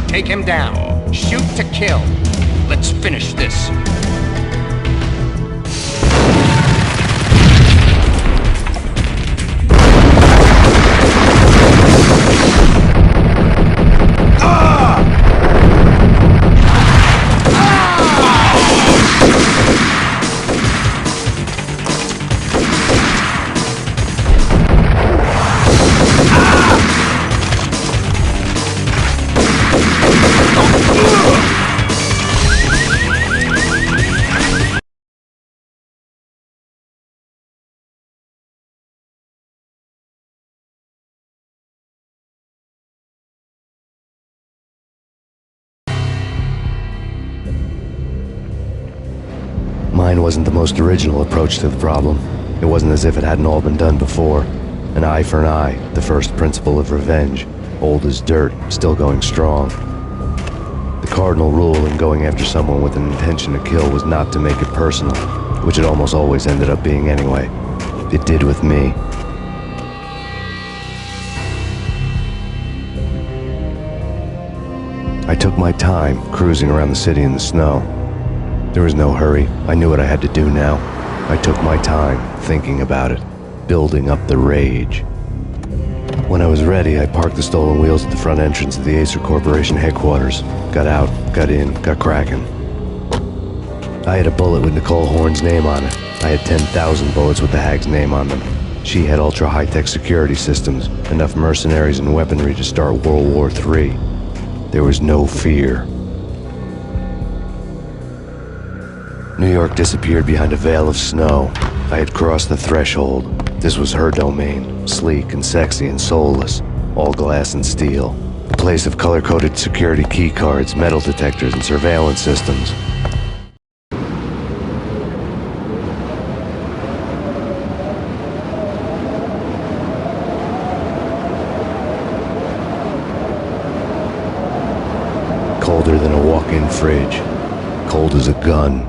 Take him down. Shoot to kill. Let's finish this. Mine wasn't the most original approach to the problem. It wasn't as if it hadn't all been done before. An eye for an eye, the first principle of revenge. Old as dirt, still going strong. The cardinal rule in going after someone with an intention to kill was not to make it personal, which it almost always ended up being anyway. It did with me. I took my time, cruising around the city in the snow. There was no hurry. I knew what I had to do now. I took my time, thinking about it, building up the rage. When I was ready, I parked the stolen wheels at the front entrance of the Acer Corporation headquarters. Got out, got in, got cracking. I had a bullet with Nicole Horn's name on it. I had 10,000 bullets with the hag's name on them. She had ultra-high-tech security systems, enough mercenaries and weaponry to start World War III. There was no fear. New York disappeared behind a veil of snow. I had crossed the threshold. This was her domain, sleek and sexy and soulless, all glass and steel. A place of color-coded security key cards, metal detectors, and surveillance systems. Colder than a walk-in fridge. Cold as a gun.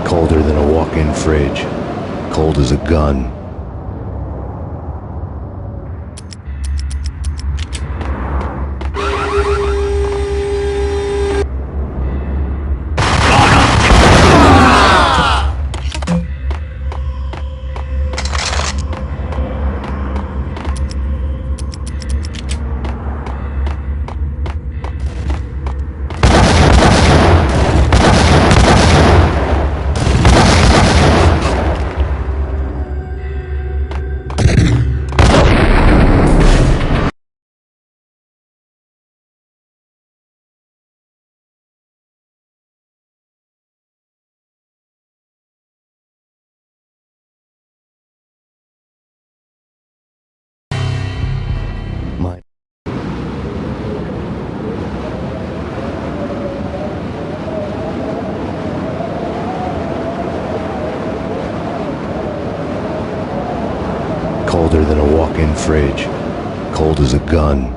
Colder than a walk-in fridge. Cold as a gun. Colder than a walk-in fridge. Cold as a gun.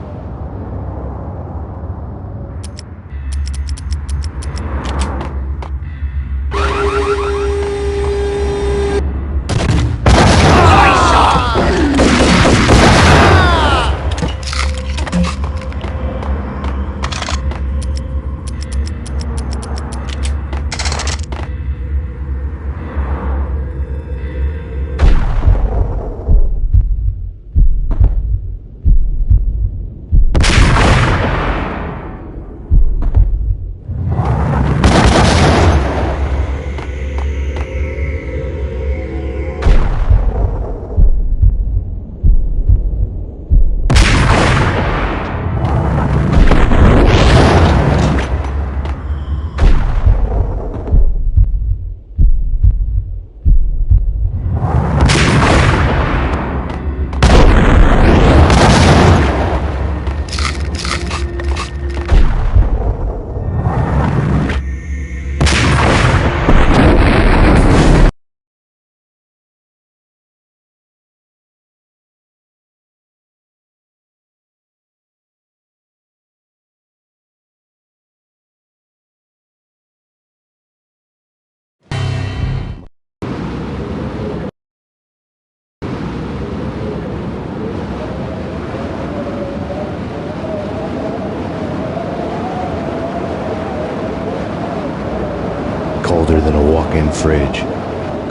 Colder than a walk-in fridge.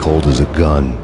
Cold as a gun.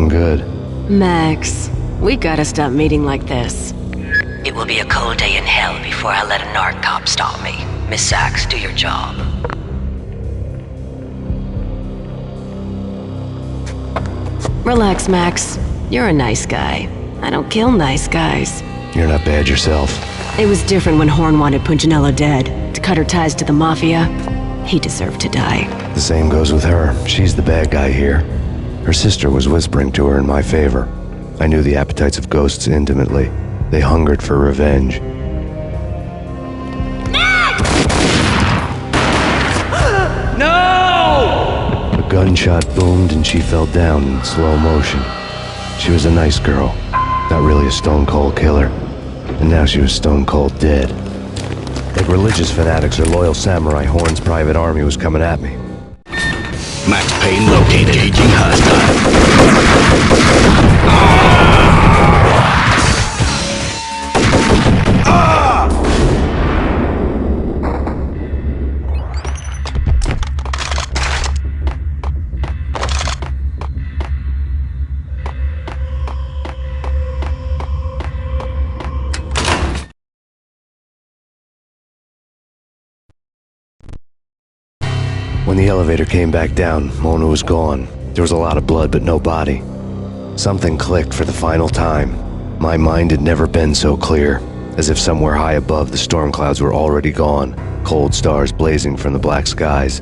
looking good. Max, we gotta stop meeting like this. It will be a cold day in hell before I let a narc cop stop me. Miss Sachs, do your job. Relax, Max. You're a nice guy. I don't kill nice guys. You're not bad yourself. It was different when Horn wanted Punchinella dead. To cut her ties to the Mafia, he deserved to die. The same goes with her. She's the bad guy here. Her sister was whispering to her in my favor. I knew the appetites of ghosts intimately. They hungered for revenge. No! A gunshot boomed and she fell down in slow motion. She was a nice girl, not really a stone-cold killer. And now she was stone-cold dead. Like religious fanatics or loyal samurai, Horn's private army was coming at me. Max Payne located. Engaging hostile. When the elevator came back down, Mona was gone. There was a lot of blood, but no body. Something clicked for the final time. My mind had never been so clear, as if somewhere high above the storm clouds were already gone, cold stars blazing from the black skies.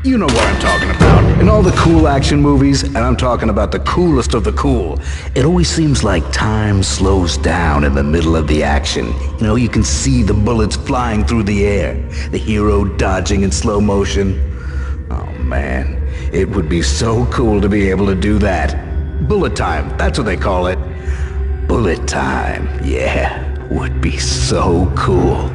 You know what I'm talking about. In all the cool action movies, and I'm talking about the coolest of the cool, it always seems like time slows down in the middle of the action. You know, you can see the bullets flying through the air, the hero dodging in slow motion. Oh man, it would be so cool to be able to do that. Bullet time, that's what they call it. Bullet time, yeah, would be so cool.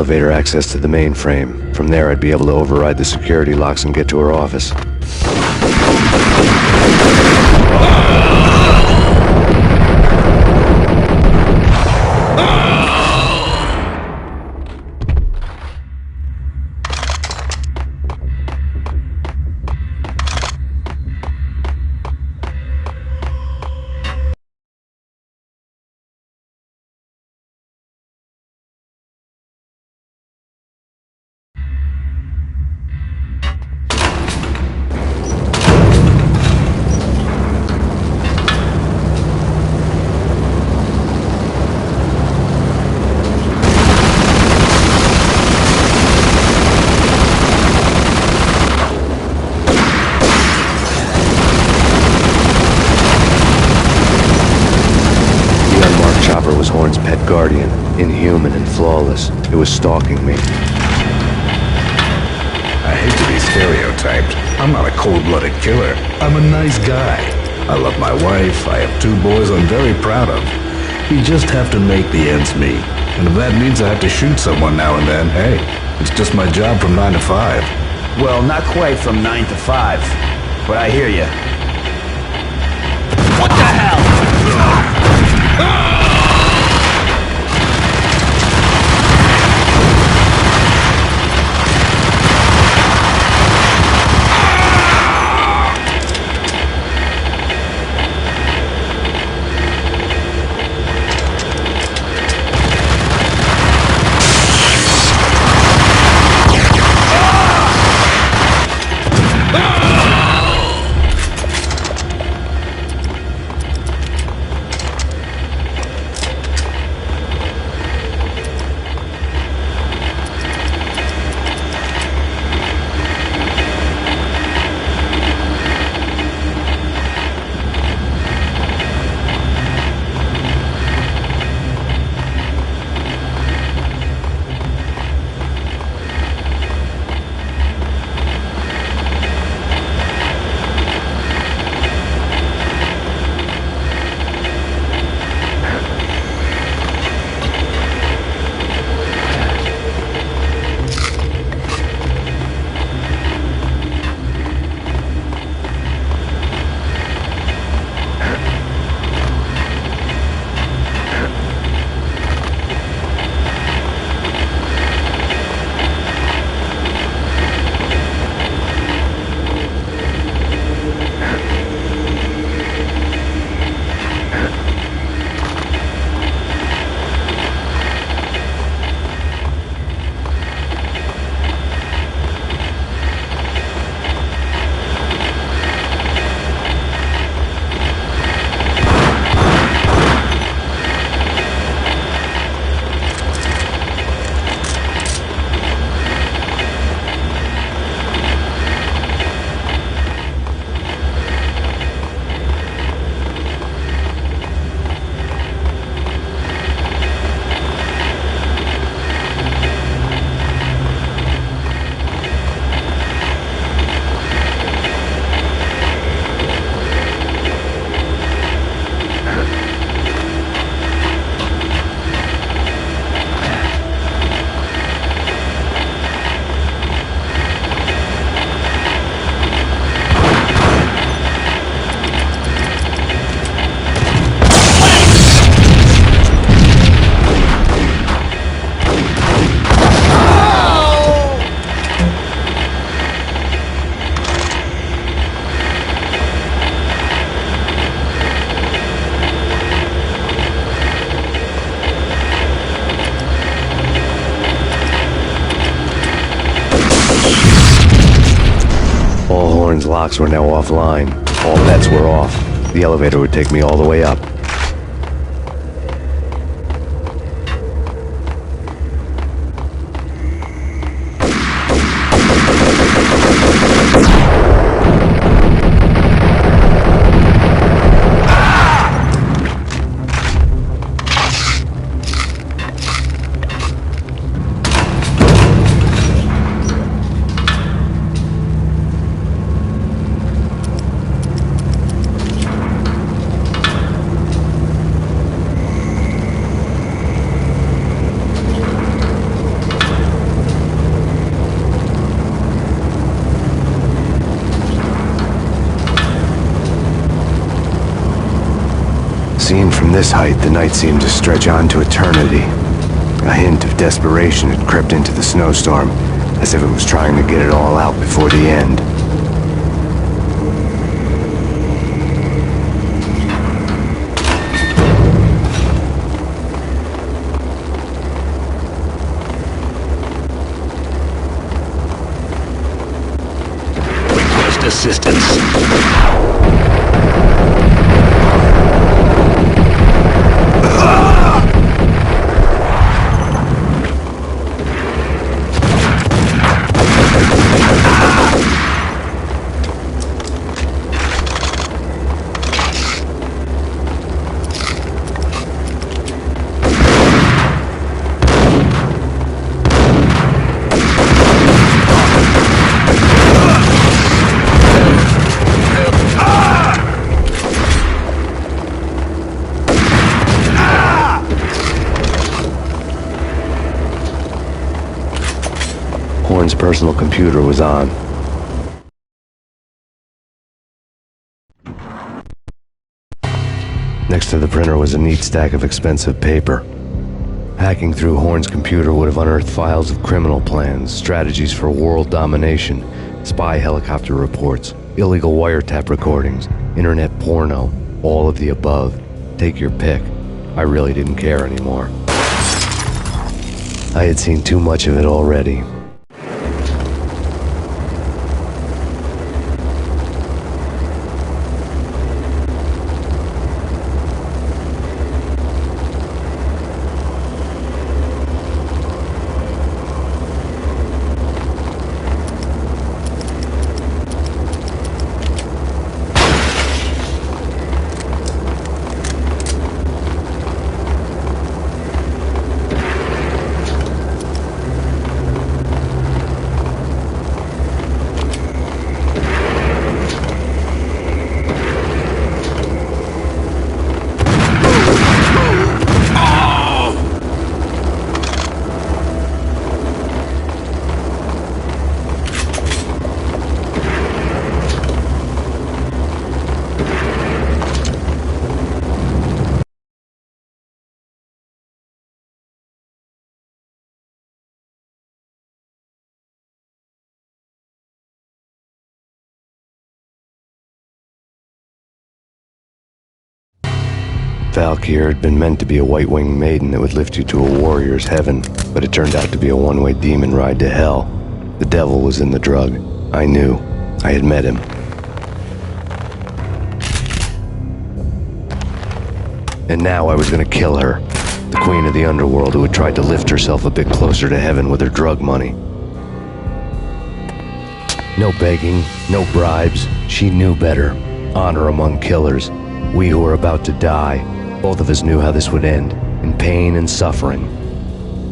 elevator access to the mainframe. From there, I'd be able to override the security locks and get to her office. Was Horn's pet guardian, inhuman and flawless. It was stalking me. I hate to be stereotyped. I'm not a cold-blooded killer. I'm a nice guy. I love my wife. I have 2 boys I'm very proud of. We just have to make the ends meet. And if that means I have to shoot someone now and then, hey, it's just my job from 9 to 5. Well, not quite from 9 to 5, but I hear you. What the hell? Horn's locks were now offline. All bets were off. The elevator would take me all the way up. Seen from this height, the night seemed to stretch on to eternity. A hint of desperation had crept into the snowstorm, as if it was trying to get it all out before the end. Request assistance. Horn's personal computer was on. Next to the printer was a neat stack of expensive paper. Hacking through Horn's computer would have unearthed files of criminal plans, strategies for world domination, spy helicopter reports, illegal wiretap recordings, internet porno, all of the above. Take your pick. I really didn't care anymore. I had seen too much of it already. Valkyr had been meant to be a white-winged maiden that would lift you to a warrior's heaven, but it turned out to be a one-way demon ride to hell. The devil was in the drug. I knew. I had met him. And now I was gonna kill her. The queen of the underworld who had tried to lift herself a bit closer to heaven with her drug money. No begging, no bribes. She knew better. Honor among killers. We who were about to die. Both of us knew how this would end, in pain and suffering.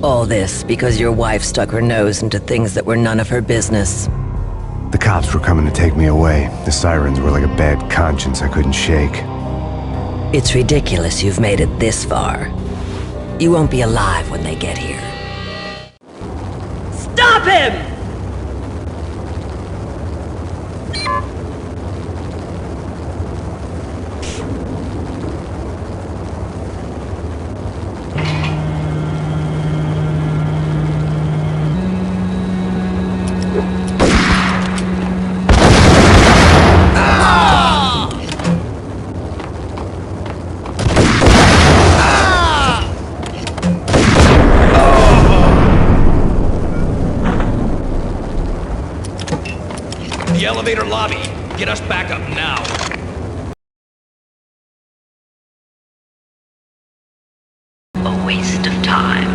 All this because your wife stuck her nose into things that were none of her business. The cops were coming to take me away. The sirens were like a bad conscience I couldn't shake. It's ridiculous you've made it this far. You won't be alive when they get here. Stop him! The elevator lobby. Get us back up now. A waste of time.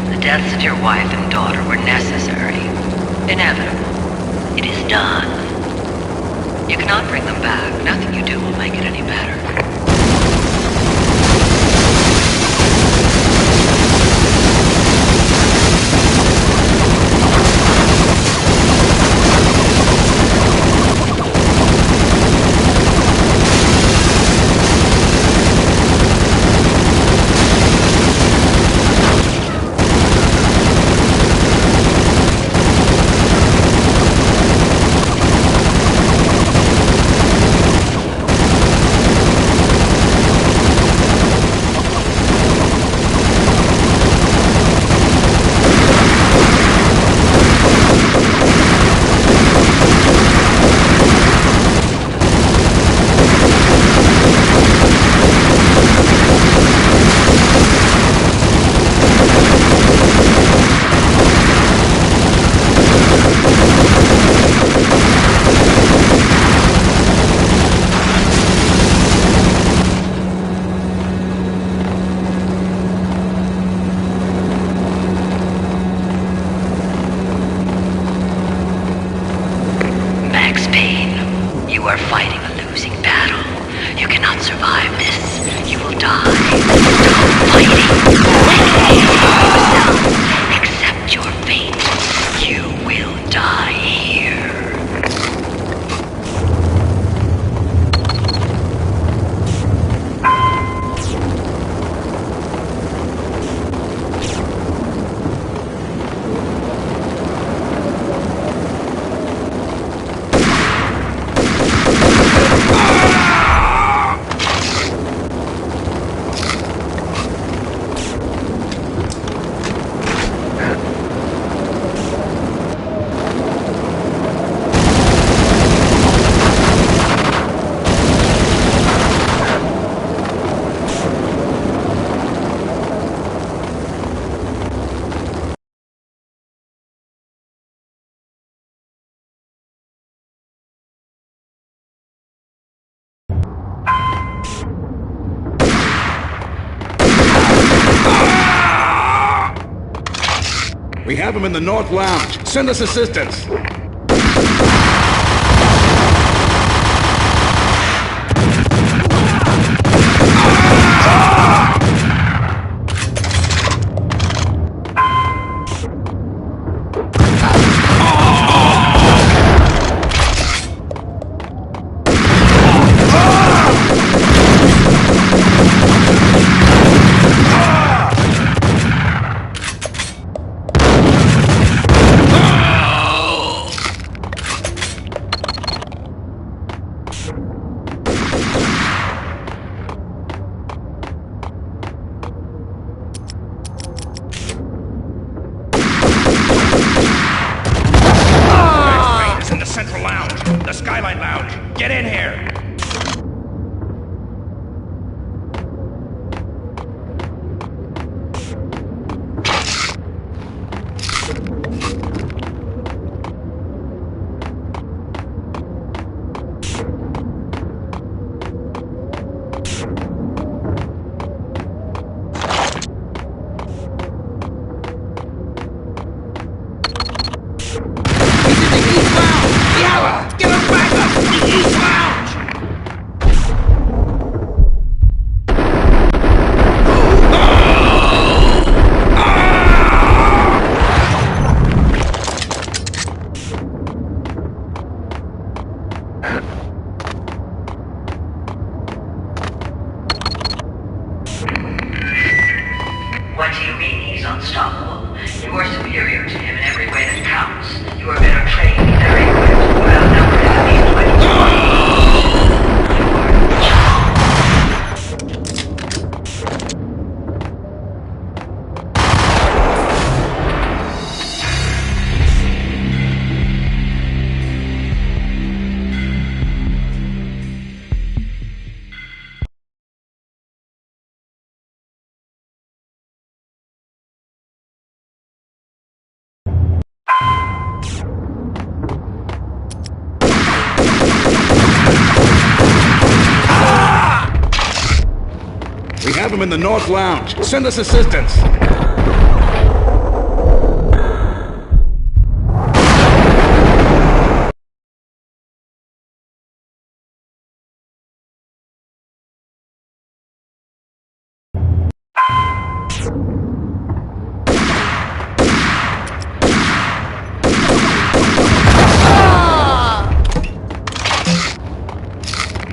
The deaths of your wife and daughter were necessary. Inevitable. It is done. You cannot bring them back. Nothing you do will make it any better. You are fighting a losing battle. You cannot survive this. You will die. Stop fighting. Yourself. Accept your fate. You will die here. We have him in the North Lounge. Send us assistance. Central Lounge, the Skyline Lounge. Get in here! What do you mean he's unstoppable? You are superior to him in every way that counts. You are better trained, better equipped, you outnumbered enemies 20 to 1. We have him in the North Lounge. Send us assistance.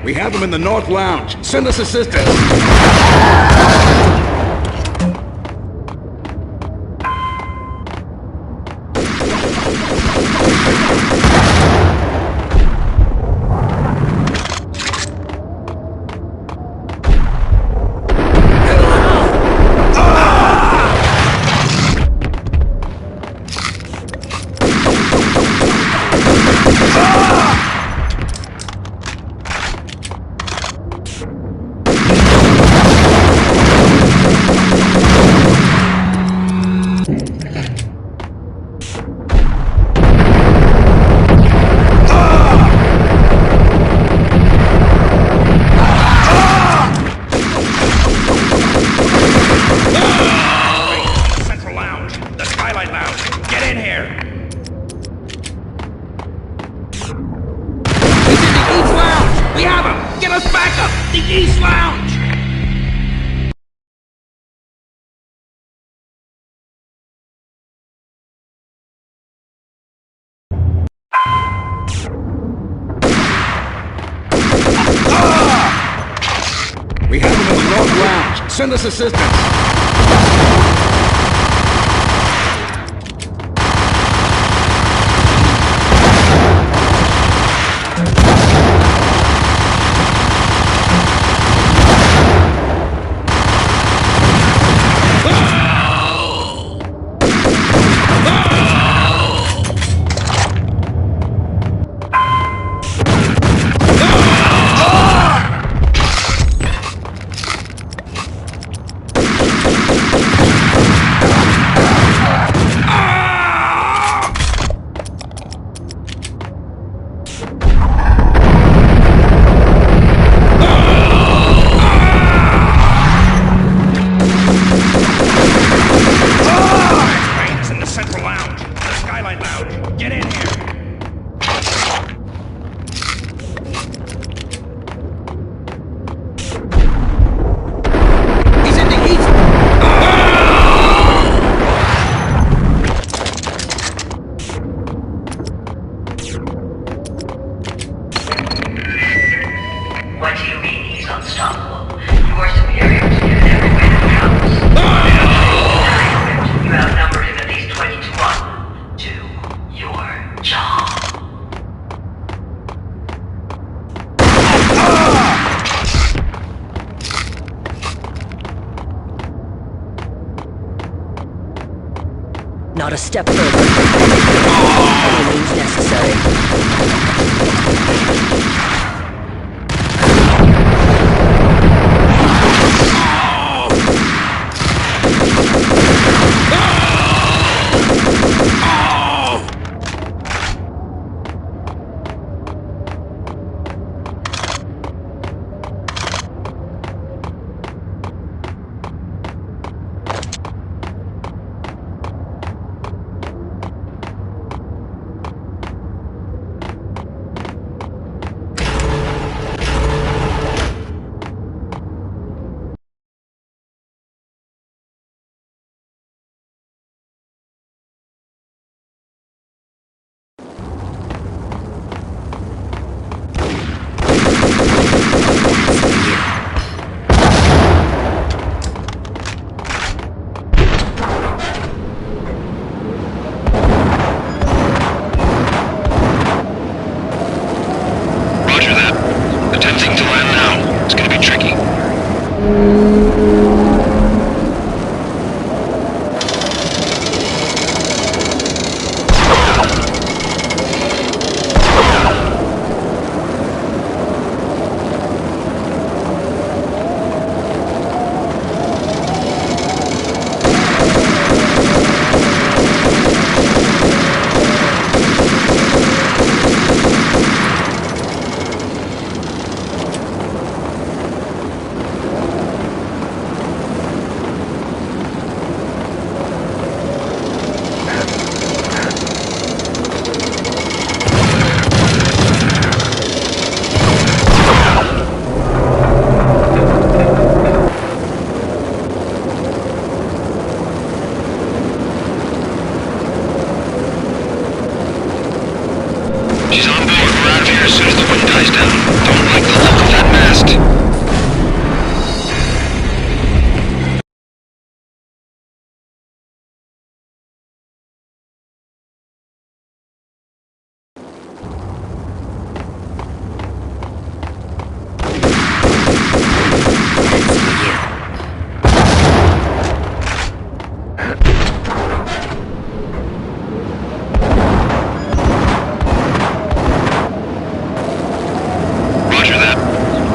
We have him in the North Lounge. Send us assistance. Request backup! The East Lounge! We have him in the North Lounge. Send us assistance. Not a step further. Any means necessary.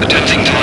Attempting to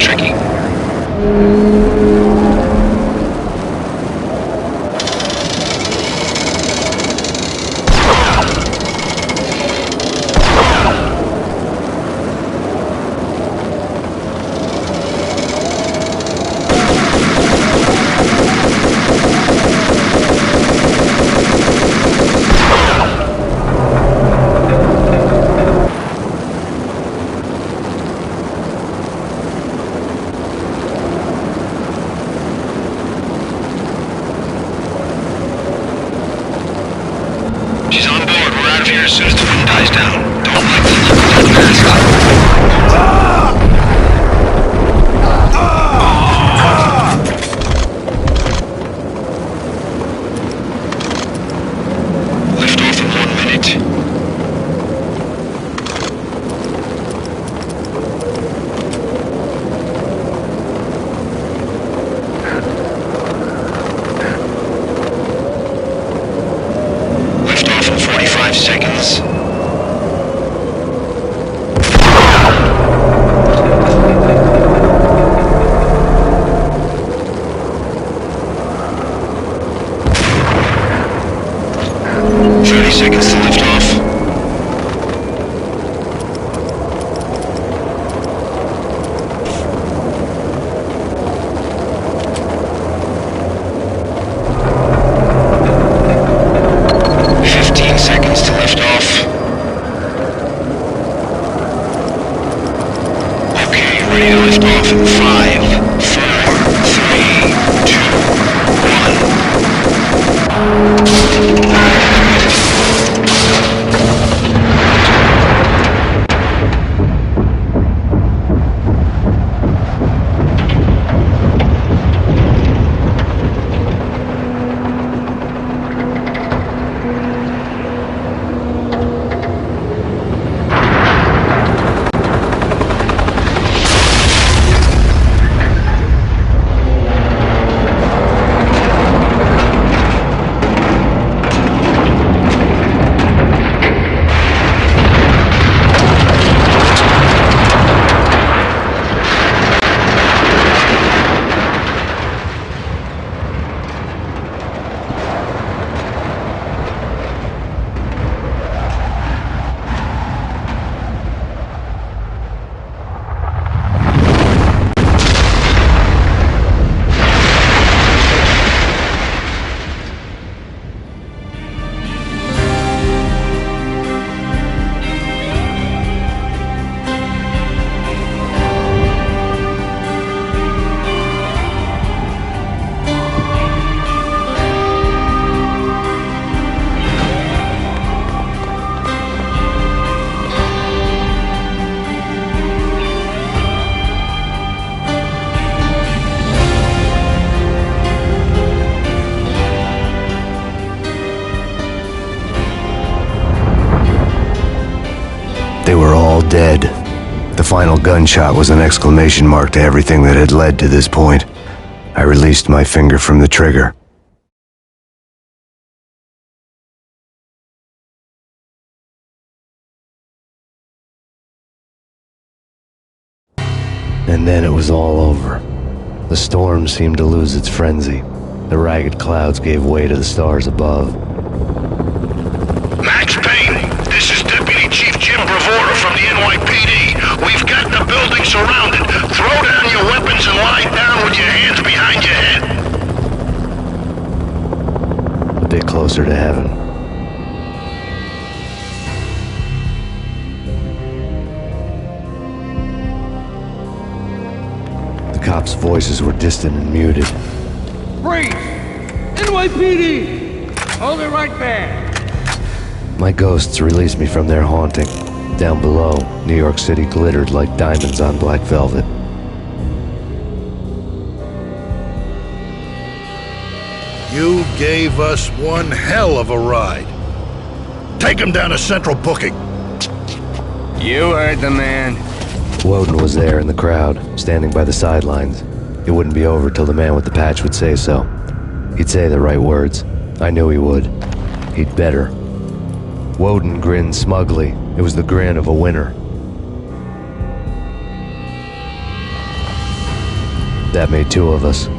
tricky. She's on board. We're out of here as soon as the wind dies down. Don't let the look of that mask. Lift off in 1 minute. Lift off in 45 seconds. Seconds to lift off. Ready to lift off in 5, 4, 3, 2, 1. They were all dead. The final gunshot was an exclamation mark to everything that had led to this point. I released my finger from the trigger. And then it was all over. The storm seemed to lose its frenzy. The ragged clouds gave way to the stars above. Max Payne, this is Deputy Chief Jim Bravura from the NYPD. We've got the building surrounded. Throw down your weapons and lie down with your hands behind your head. A bit closer to heaven. The cops' voices were distant and muted. Freeze! NYPD! Hold it right there! My ghosts released me from their haunting. Down below, New York City glittered like diamonds on black velvet. You gave us one hell of a ride. Take him down to Central Booking. You heard the man. Woden was there in the crowd, standing by the sidelines. It wouldn't be over till the man with the patch would say so. He'd say the right words. I knew he would. He'd better. Woden grinned smugly. It was the grin of a winner. That made two of us.